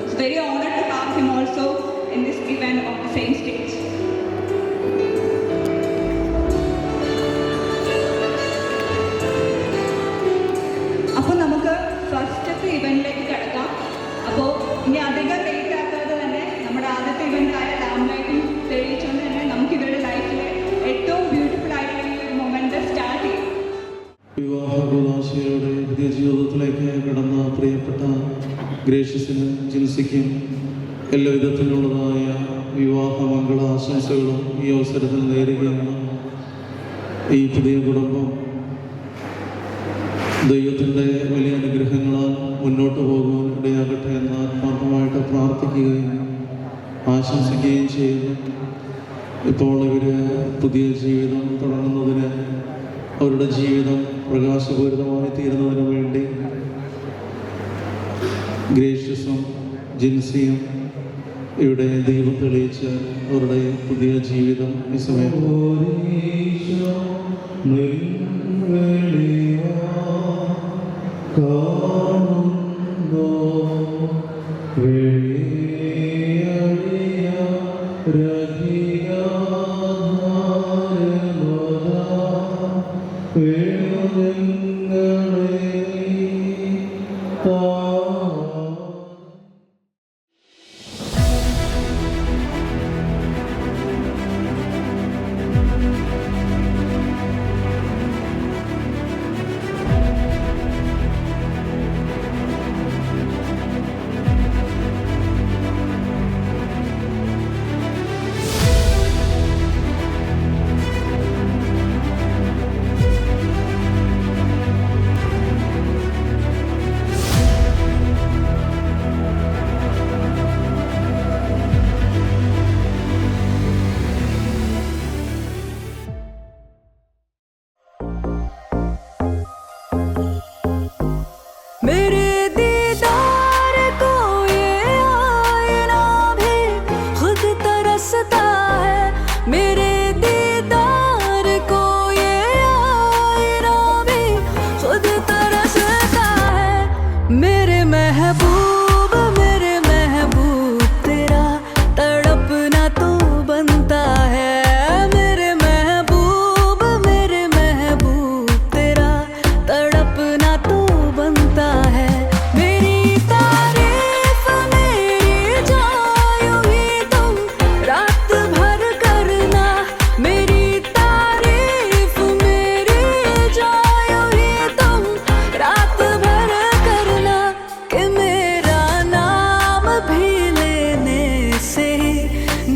It's very honored to have him also in this event on the same stage. അപ്പോൾ നമുക്ക് ഫസ്റ്റത്തെ ഇവൻറ്റിലേക്ക് കിടക്കാം. അപ്പോൾ ഇനി അധികം late ആക്കാതെ തന്നെ നമ്മുടെ ആദ്യത്തെ ഇവൻ്റായ ലാംലൈറ്റും തെളിയിച്ചുകൊണ്ട് തന്നെ നമുക്ക് ഇവരുടെ ലൈഫിലെ ഏറ്റവും ബ്യൂട്ടിഫുൾ ആയിട്ടുള്ള ഈ ഒരു മൊമെൻ്റ് സ്റ്റാർട്ട് ചെയ്യും. വിവാഹകൂദാശയുടെ പുതിയ ജീവിതത്തിലേക്ക് കടന്ന പ്രിയപ്പെട്ട ഗ്രേഷ്യസിനും ജിൻസിക്കും എല്ലാ വിധത്തിലുള്ളതായ വിവാഹ മംഗള ആശംസകളും ഈ അവസരത്തിൽ നേരുകയാണ്. ഈ പുതിയ കുടുംബം ദൈവത്തിൻ്റെ വലിയ അനുഗ്രഹങ്ങളാൽ മുന്നോട്ട് പോകുവാൻ ഇടയാകട്ടെ എന്ന് ആത്മാർത്ഥമായിട്ട് പ്രാർത്ഥിക്കുകയും ആശംസിക്കുകയും ചെയ്യുന്നു. ഇപ്പോൾ ഇവർ പുതിയ ജീവിതം തുടങ്ങുന്നതിന്, അവരുടെ ജീവിതം പ്രകാശപൂരിതമായി തീരുന്നതിന് വേണ്ടി ഗ്രേഷ്യസും ജിൻസിയും ഇവിടെ ദൈവം തെളിയിച്ച് അവരുടെ പുതിയ ജീവിതം ഈ സമയത്ത്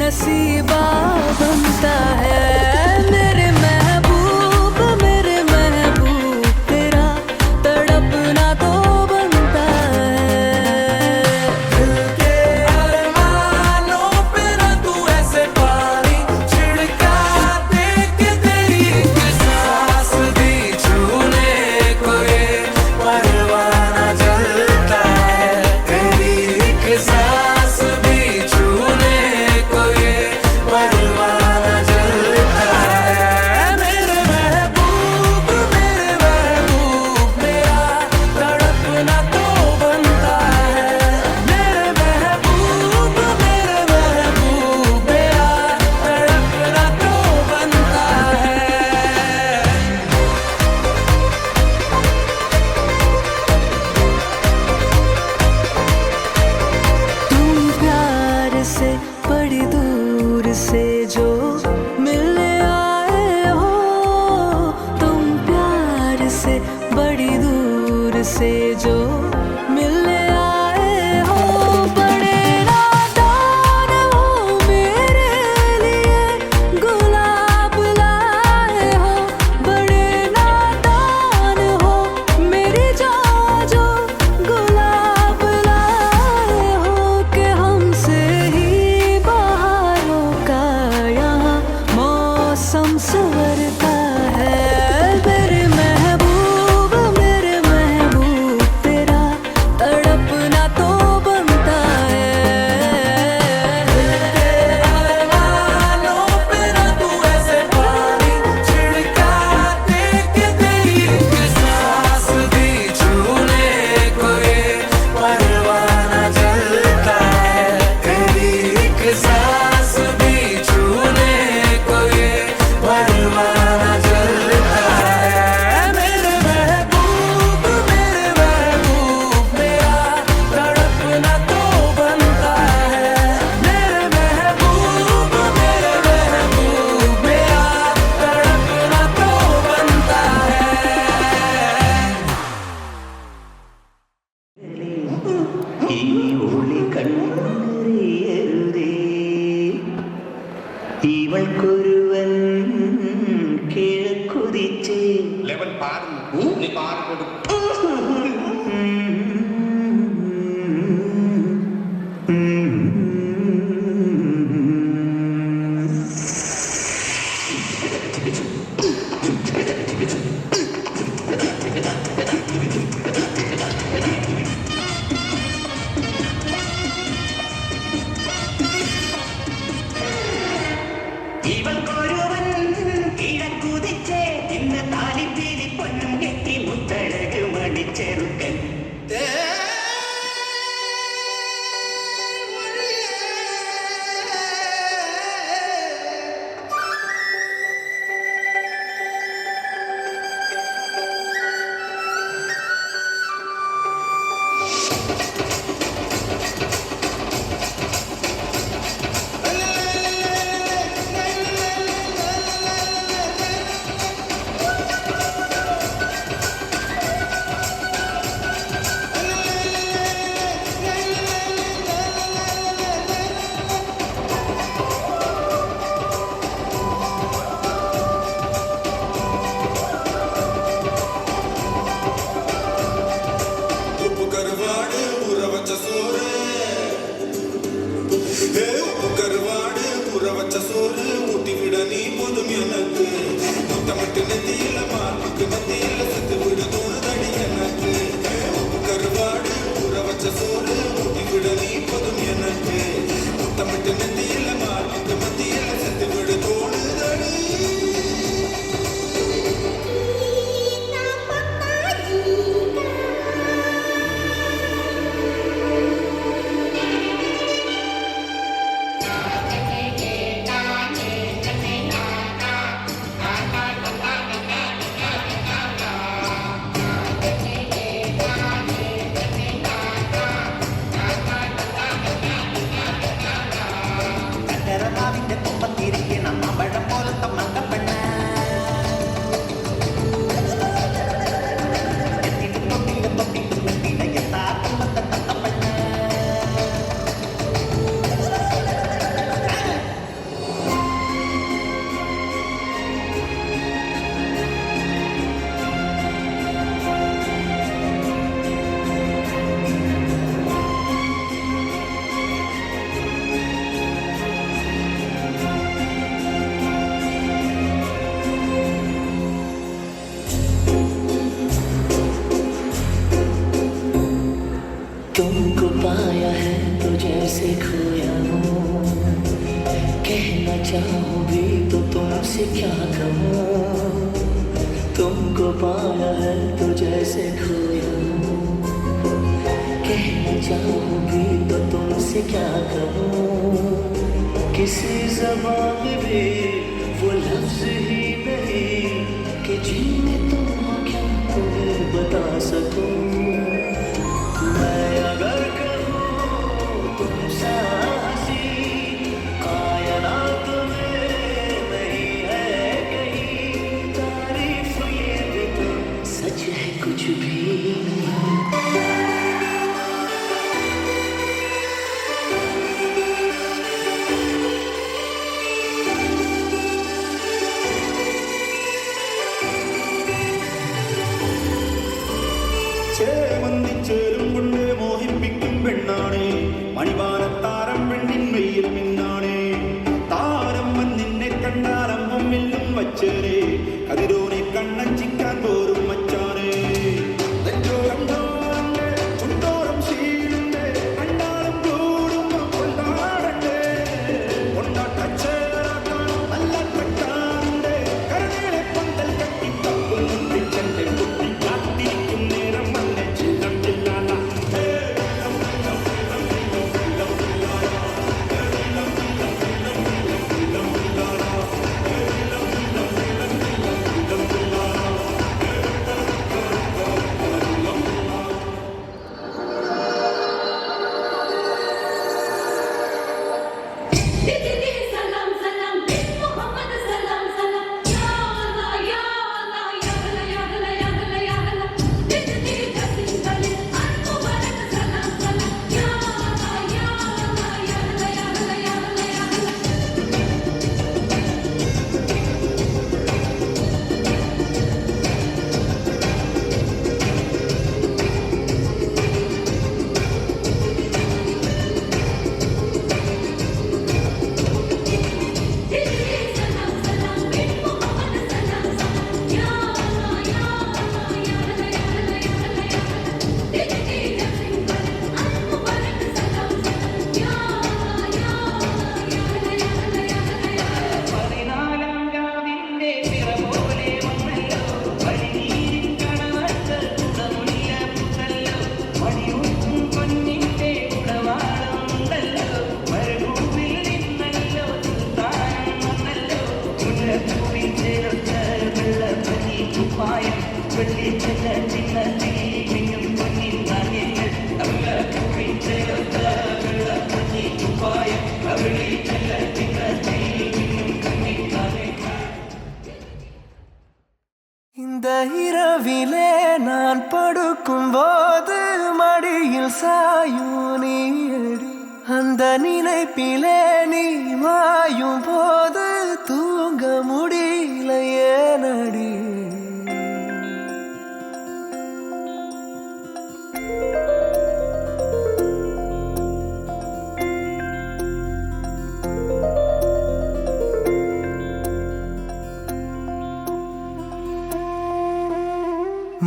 नसीबा बनता है मेरे महबूब तेरा तड़पना तो बनता है। दिल के अरमानों पे ना तू ऐसे पानी छिड़का दे के तेरी सांस भी छूने को ये परवाना जलता है, तेरी एक सांस भी छूने को ये परवाना जलता है। കണ്ണെറിയരുതേ ഇവൾക്കൊരുവൻ കിഴക്കുതിച്ചേ ലെവൽ പാടുന്നു നീ പാടുകൊടുക്കും ഇവൾക്കൊരുവൻ കിഴക്കുതിച്ചേ ഇന്ന് താലിപ്പീലി പൊന്നും കെട്ടി മുത്തഴക് മണിച്ചെറുക്കൻ ഉപ്പ് കരുവാട് ഉറവച്ച സോറ് ഉപ്പ് കരുവാട് ഉറവച്ച സോറ് ഊട്ടിവിട നീ പോതും എനക്ക് മുത്തമിട്ട് നെത്തിയില്ല മാർക്ക് മത്തിയില്ല സെത്ത് വിട തോന്നുതടി എനക്ക് ഉപ്പ് കരുവാട് ഉറവച്ച സോറ് ഊട്ടിവിട നീ പോതും എനക്ക് മുത്തമിട്ട് നെത്തിയില്ല മാർക്ക് മത്തിയില്ല സെത്ത് വിട തോന്നുതടി കരമാവിന്റെ കൊമ്പത്തിരിക്കണം അമ്പഴം പോലത്തെ മങ്കപ്പെണ്ണ എത്തിട്ട് തൊട്ടിട്ട് തൊട്ടിട്ട് വെട്ടിട എത്താ കുമ്പത്തെ തത്തപ്പെണ്ണ तुमको पाया है तो जैसे खोया हूँ कहना चाहूँ भी तो तुमसे क्या कहूँ तुमको पाया है तो जैसे खोया हूँ कहना चाहूँ भी तो तुमसे क्या कहूँ किसी ज़बान में भी वो लफ्ज़ ही नहीं कि जीने तुम हो क्या तुम्हें बता सकूँ मैं अगर कहूँ तुम साहसी कायनात में नहीं है कहीं तारीफ ये भी तो सच है कुछ भी ചേരും കൊണ്ട് മോഹിപ്പിക്കും പെണ്ണാണേ മണിവാനത്താരം പെണ്ണിൻ മെയ്യിൽ മിന്നാണേ താരം വന്നിന്നെ കണ്ടാലം മുമ്പിലും വച്ചേരേ കതിരോനെ കണ്ണഞ്ചിക്കാൻ പോരും മച്ചാനേ നെഞ്ചോരം താരണ്ടേ ചുണ്ടോരം ശീലുണ്ടേ കണ്ടാലും കൂടുമ്പോ കൊണ്ടാടണ്ടേ കൊണ്ടാട്ടച്ചേരാക്കാൻ നല്ല കെട്ടാറുണ്ടേ കരനേലെ പന്തൽ കെട്ടി തപ്പും മുട്ടിച്ചെന്റെ കുട്ടി കാത്തിരിക്കും നേരം വന്നെ ചില്ലം ചില്ലാല அந்த நினைப்பிலே நீ மாயும் போது தூங்க முடியல ஏனடி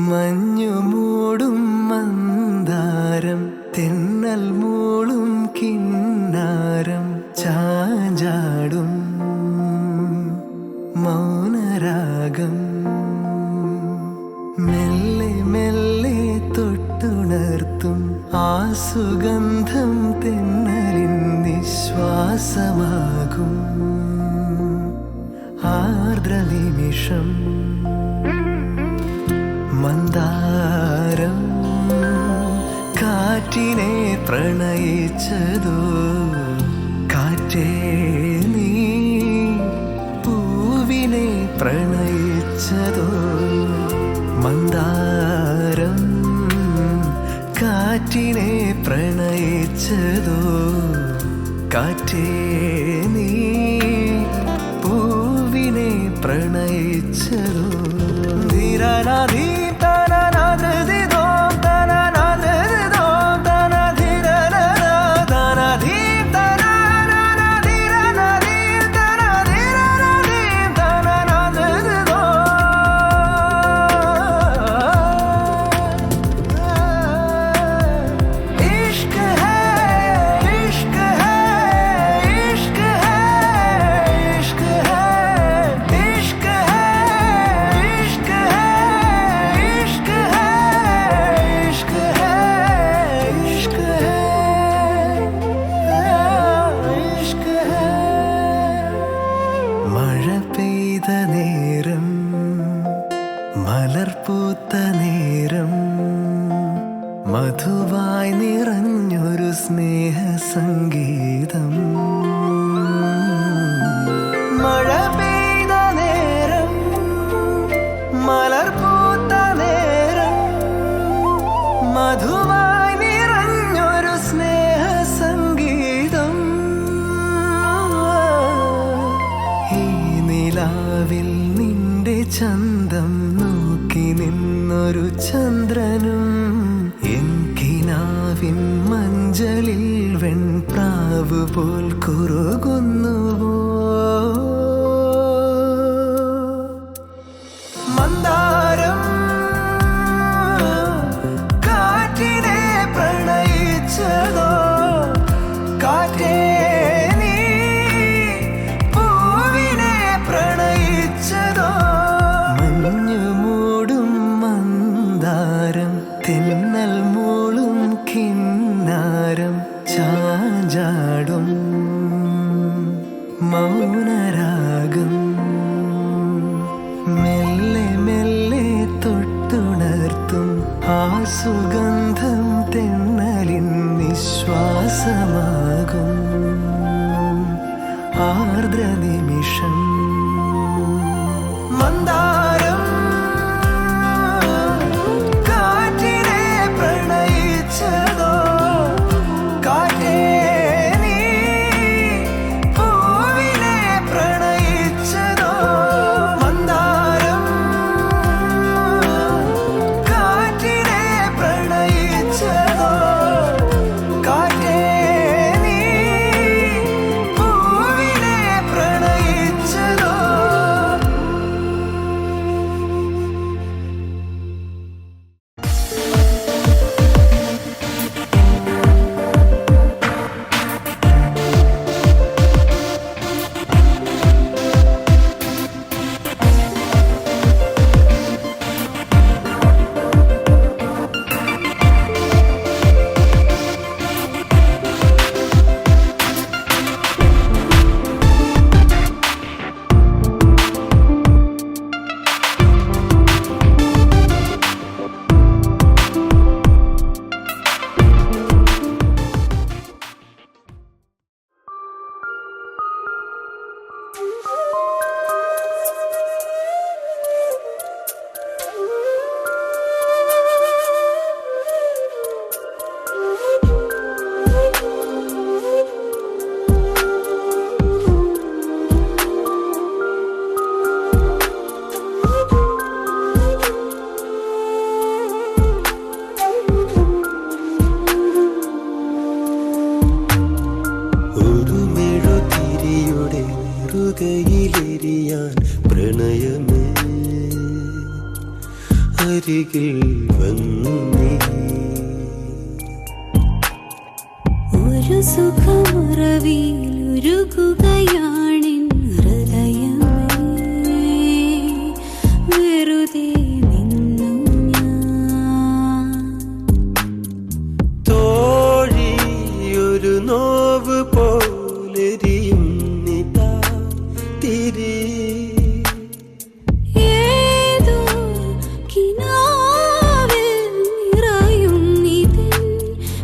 മഞ്ഞു മൂടും മന്ദാരം തെന്നൽ മൂളും കിന്നാരം ചാഞ്ചാടും മൗനരാഗം മെല്ലെ മെല്ലെ തൊട്ടുണർത്തും ആ സുഗന്ധം തെന്നലിൻ നിശ്വാസമാകും ആർദ്രനിമിഷം മന്ദാരം കാറ്റിനെ പ്രണയിച്ചതോ കാറ്റേ നീ പൂവിനെ പ്രണയിച്ചതോ മന്ദാരം കാറ്റിനെ പ്രണയിച്ചതോ കാറ്റേ നീ പൂവിനെ പ്രണയിച്ചതോ ധീരനാധീ മലർപൂത്ത നേരം മധുവായി നിറഞ്ഞൊരു സ്നേഹ സംഗീതം മഴ പെയ്ത നേരം മലർപൂത്ത നേരം മധുവായി നിറഞ്ഞൊരു സ്നേഹ സംഗീതം ഈ നിലാവിൽ നിന്റെ ചന്തം നോക്കി നിന്നൊരു ചന്ദ്രനും എൻകിനാവിൻ മഞ്ചലിൽ വെൺപ്രാവ് പോൽ കുറുകുന്നുവോ മന്ദാരം കാറ്റിനെ പ്രണയിച്ചതോ കാറ്റേ നീ പൂവിനെ പ്രണയിച്ചതോ മഞ്ഞു മൂടും മന്ദാരം തെന്നൽ മൂളും കിന്നാരം ചാഞ്ചാടും മൗനരാഗം മെല്ലെ മെല്ലെ തൊട്ടുണർത്തും ആ സുഗന്ധം തെന്നലിൻ നിശ്വാസമാകും ആർദ്രനിമിഷം മന്ദാരം കാറ്റിനെ പ്രണയിച്ചതോ കാറ്റേ നീ പൂവിനെ പ്രണയിച്ചതോ മന്ദാരം കാറ്റിനെ പ്രണയിച്ചതോ കാറ്റേ നീ പൂവിനെ പ്രണയിച്ചതോ നെറുകയിലെരിയാൻ പ്രണയമേ അരികിൽ വന്നു നീ. ഒരു സുഖമുറവിയിലുരുകുകയാണിൻ ഹൃദയമേ വെറുതെ നിന്നു ഞാൻ. തോഴി ഒരു നോവ് പോലെരിയും നിതാ തിരി. ഏതോ കിനാവിൽ നിറയും നിതൻ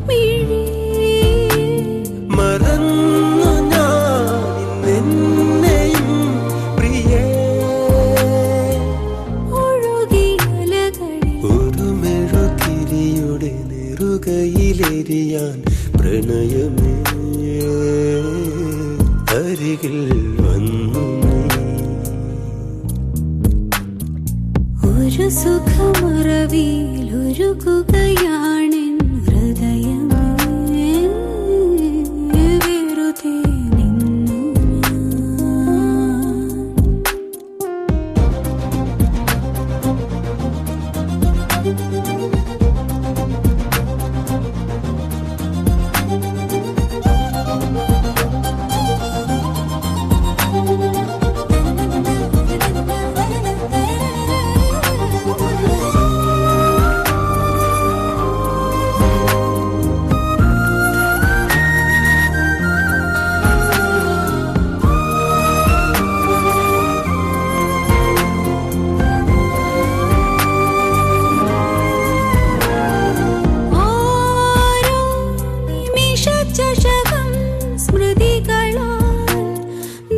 മിഴി. മറന്നു ഞാൻ നിന്നെയും പ്രിയേ. ഒഴുകിയലകളിൽ ഒരു മെഴുതിരിയുടെ നെറുകയിലെരിയാൻ പ്രണയമേ അരികിൽ വന്നു നീ. ഒരു സുഖമുറവിയിലുരുകുകയാണിൻ ഹൃദയമേ വെറുതെ നിന്നു ഞാൻ. ഓരോ നിമിഷചഷകം സ്മൃതികളാൽ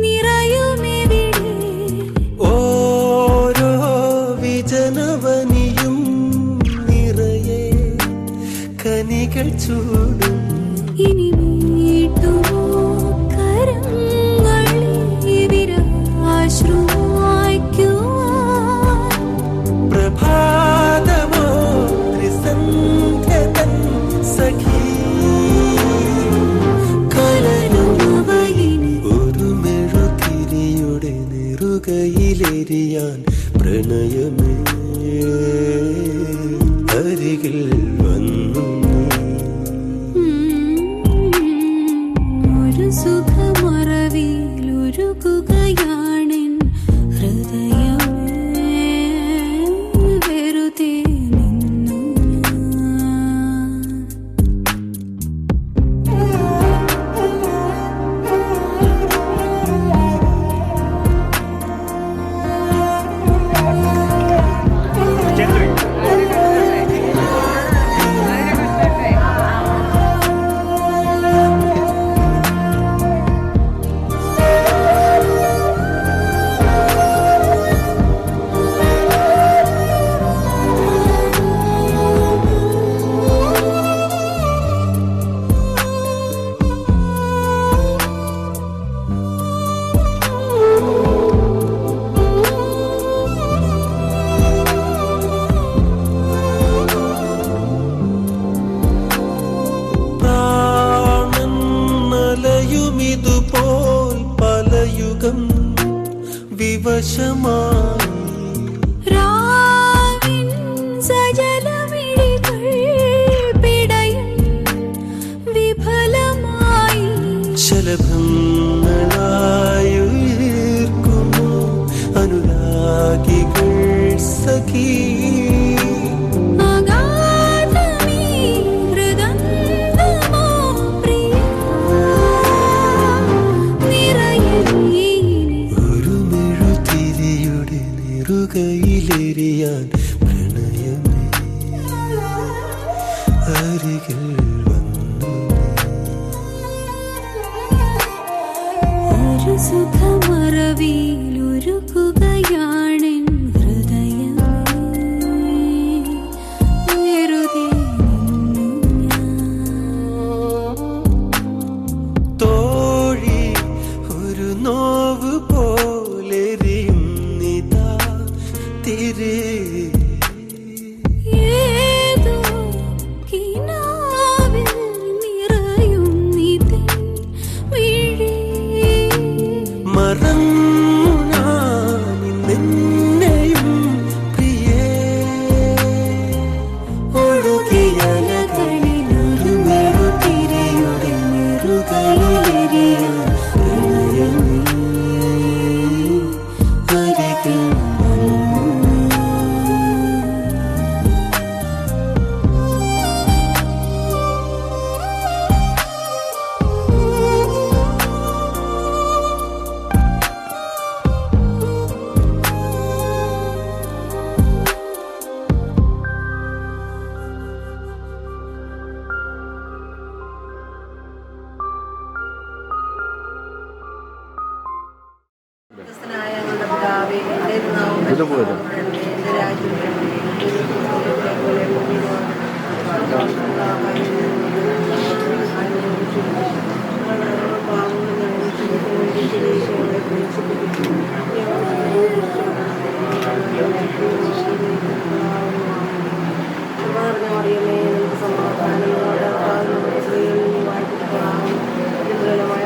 നിറയുമെവിടെ. ഓരോ വിജനവനിയും നിറയെ കനികൾ ചൂടും. ഇനി മീട്ടുമോ കരങ്ങളിൽ വിരഹാശ്രുവായിക്കുവാൻ. പ്രഭാതമോ ത്രിസന്ധ്യ തൻ സഖി. കലരുമവയിനി ഒരു മെഴുതിരിയുടെ നെറുകയിലെരിയാൻ പ്രണയമേ അരികിൽ വന്നു നീ. ഒരു സുഖമറവിയിലുരുകുകയാണിൻ ഹൃദയമേ വെറുതെ നിന്നു ഞാൻ. പ്രാണൻ നലയുമിതുപോൽ പലയുഗം വിവശമായി. രാവിൻ സജലമിഴികൾ പിടയും വിഫലമായി. ശലഭങ്ങളായുയർക്കുന്നു അനുരാഗികൾ സഖി. അഗാധമീ ഹൃദന്തമോ പ്രിയ നിറയെ. ഒരു മെഴുതിരിയുടെ നെറുകയിലെരിയാൻ പ്രണയമേ അരികിൽ വന്നു നീ. ഒരു സുഖമറവിയിലുരുകുകയാണിൻ ഹൃദയമേ വെറുതെ നിന്നു ഞാൻ. തോഴി ഒരു നോവ് പോലെരിയും നിതാ തിരി. ഏതോ കിനാവിൽ നിറയും നിതൻ മിഴി. മറന്നു കൈയിലെരിയും പ്രണയമേ അരികിൽ ക്രിസ്തനായ ഞങ്ങളുടെ പിതാവേ, നിന്റെ നാമം പൂജിക്കപ്പെടണമേ. നിന്റെ രാജ്യം വരണമേ. നിന്റെ തിരുമനസ്സുപോലെ ഭൂമിയിലും ഞങ്ങളുടെ ആഹാരം ഞങ്ങളുടെ പാവങ്ങളും ഞങ്ങൾ ക്ഷമിക്കുന്ന വേണ്ടി തിരിച്ചുകളെ പരീക്ഷിപ്പിക്കുന്നു. പറഞ്ഞ അറിയമേ, നമുക്ക് സമാധാനം നമ്മുടെ സ്ത്രീകളിൽ നീ വായിപ്പിക്കുന്നതാകും. ദുർബലമായ